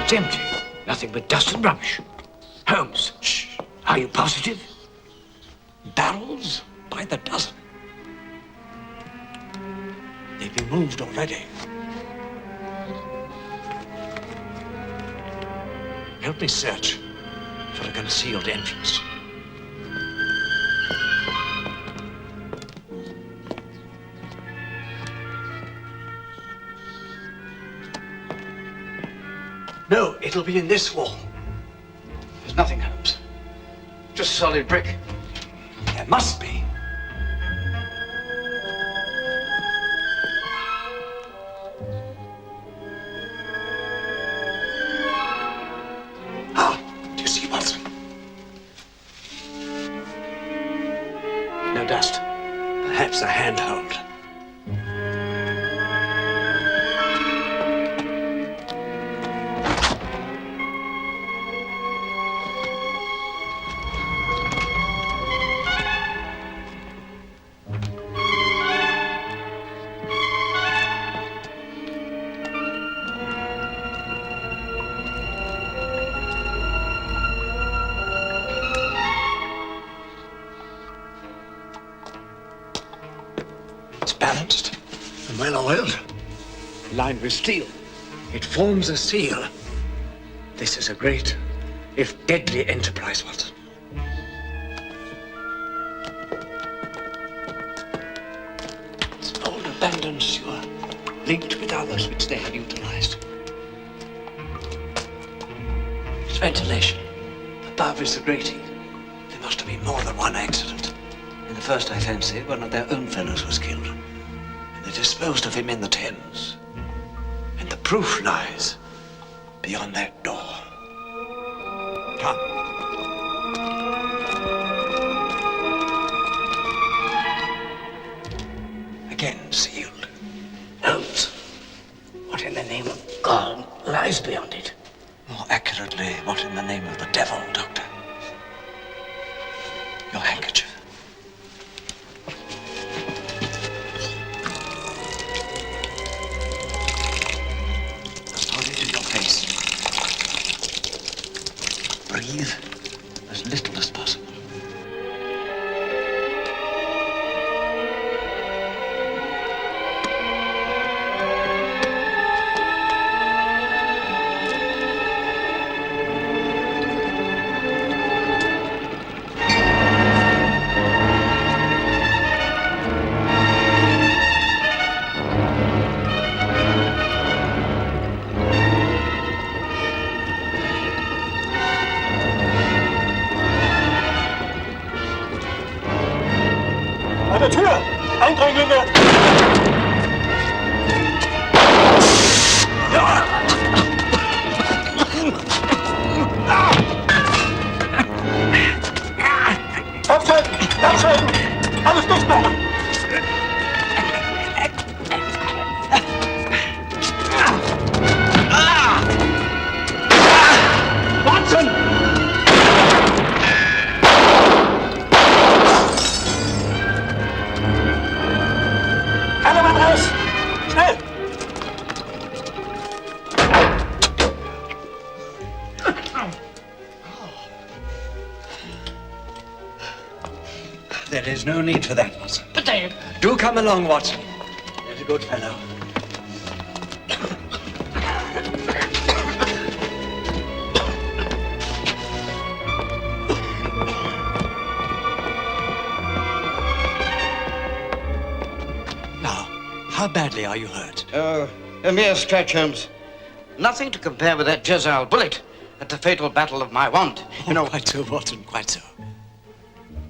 It's empty. Nothing but dust and rubbish. Holmes, shh. Are you positive? Barrels by the dozen. They've been moved already. Help me search for a concealed entrance. No, it'll be in this wall. There's nothing, Holmes. Just solid brick. There must be. Ah, do you see, Watson? No dust. Perhaps a handhold. Balanced and well oiled, lined with steel. It forms a seal. This is a great, if deadly, enterprise, Watson. It's an old abandoned sewer, linked with others which they had utilized. It's ventilation. Above is the grating. There must have been more than one accident. In the first, I fancy, one of their own fellows was killed. And they disposed of him in the Thames. And the proof lies beyond that door. Come. Again sealed. Holmes, what in the name of God lies beyond it? More accurately, what in the name of the devil, Doctor? Your handkerchief. Breathe as little as possible. Eine Tür! Eindringlinge! Abschalten! Abschalten! Alles dicht machen! Watson! Alle Mann raus! Schnell! There is no need for that, Watson. But Dad... Do come along, Watson. There's a good fellow. Now, how badly are you hurt? Oh, a mere scratch, Holmes. Nothing to compare with that Jezebel bullet at the fatal battle of my wand. You know, quite so, Watson, quite so.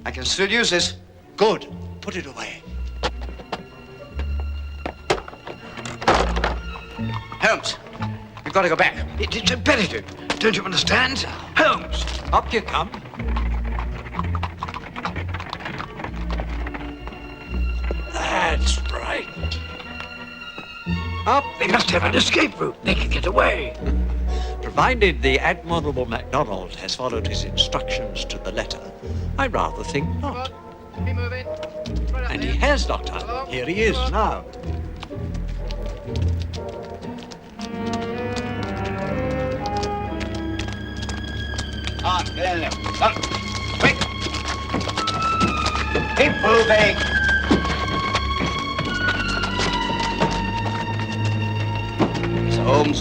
I can still use this. Good. Put it away. Holmes, you've got to go back. It's imperative. Don't you understand? Holmes! Up you come. That's right. Up. They must have an escape route. They can get away. Provided the admirable MacDonald has followed his instructions to the letter, I rather think not. Keep moving. And he has, Doctor. Here he is now. On, get in there. Come. Quick. Keep moving. Mr. Holmes.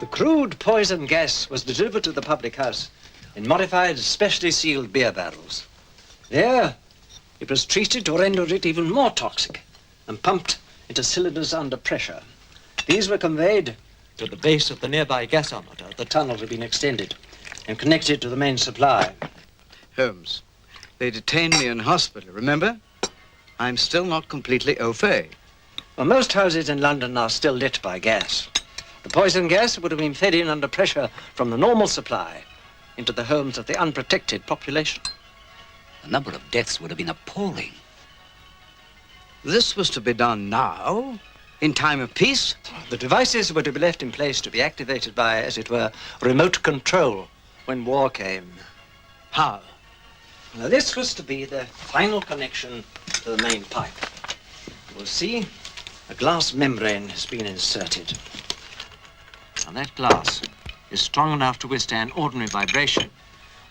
The crude poison gas was delivered to the public house in modified, specially sealed beer barrels. There, it was treated to render it even more toxic and pumped into cylinders under pressure. These were conveyed to the base of the nearby gasometer. The tunnels had been extended and connected to the main supply. Holmes, they detained me in hospital, remember? I'm still not completely au fait. Well, most houses in London are still lit by gas. The poison gas would have been fed in under pressure from the normal supply into the homes of the unprotected population. The number of deaths would have been appalling. This was to be done now, in time of peace? The devices were to be left in place to be activated by, as it were, remote control when war came. How? Now, this was to be the final connection to the main pipe. You will see a glass membrane has been inserted. Now, that glass is strong enough to withstand ordinary vibration,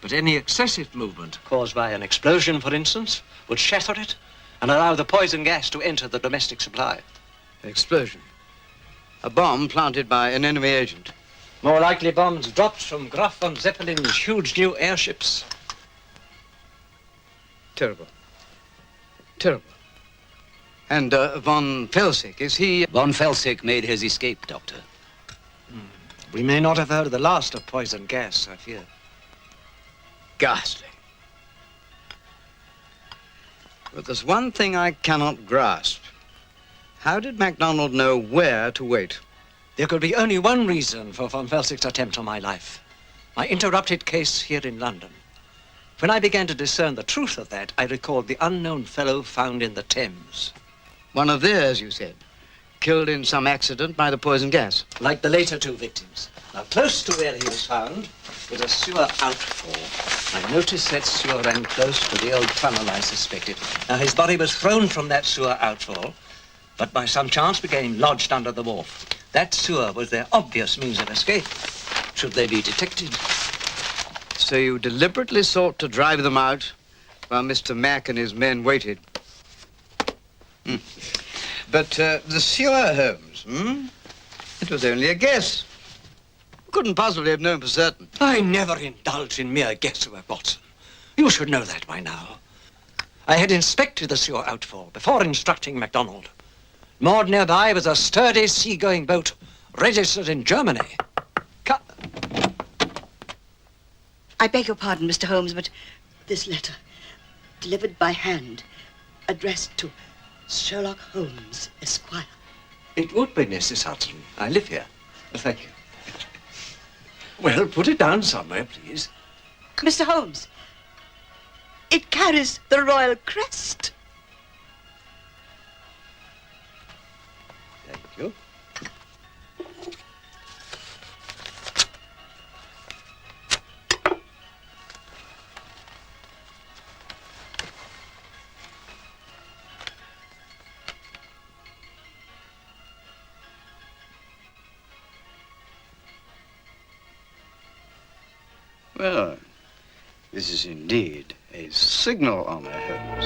but any excessive movement caused by an explosion, for instance, would shatter it and allow the poison gas to enter the domestic supply. An explosion? A bomb planted by an enemy agent? More likely bombs dropped from Graf von Zeppelin's huge new airships. Terrible. Terrible. And von Felsick, is he... Von Felsick made his escape, Doctor. We may not have heard the last of poison gas, I fear. Ghastly. But there's one thing I cannot grasp. How did MacDonald know where to wait? There could be only one reason for von Felsick's attempt on my life. My interrupted case here in London. When I began to discern the truth of that, I recalled the unknown fellow found in the Thames. One of theirs, you said. Killed in some accident by the poison gas. Like the later two victims. Now, close to where he was found was a sewer outfall. I noticed that sewer ran close to the old tunnel I suspected. Now, his body was thrown from that sewer outfall, but by some chance became lodged under the wharf. That sewer was their obvious means of escape, should they be detected. So you deliberately sought to drive them out while Mr. Mack and his men waited. But the sewer, Holmes, It was only a guess. You couldn't possibly have known for certain. I never indulge in mere guesswork, Watson. You should know that by now. I had inspected the sewer outfall before instructing MacDonald. Moored nearby was a sturdy seagoing boat registered in Germany. I beg your pardon, Mr. Holmes, but this letter, delivered by hand, addressed to Sherlock Holmes, Esquire. It would be, Mrs. Hudson. I live here. Thank you. Well, put it down somewhere, please. Mr. Holmes, it carries the royal crest. Thank you. Well, this is indeed a signal honor, Holmes.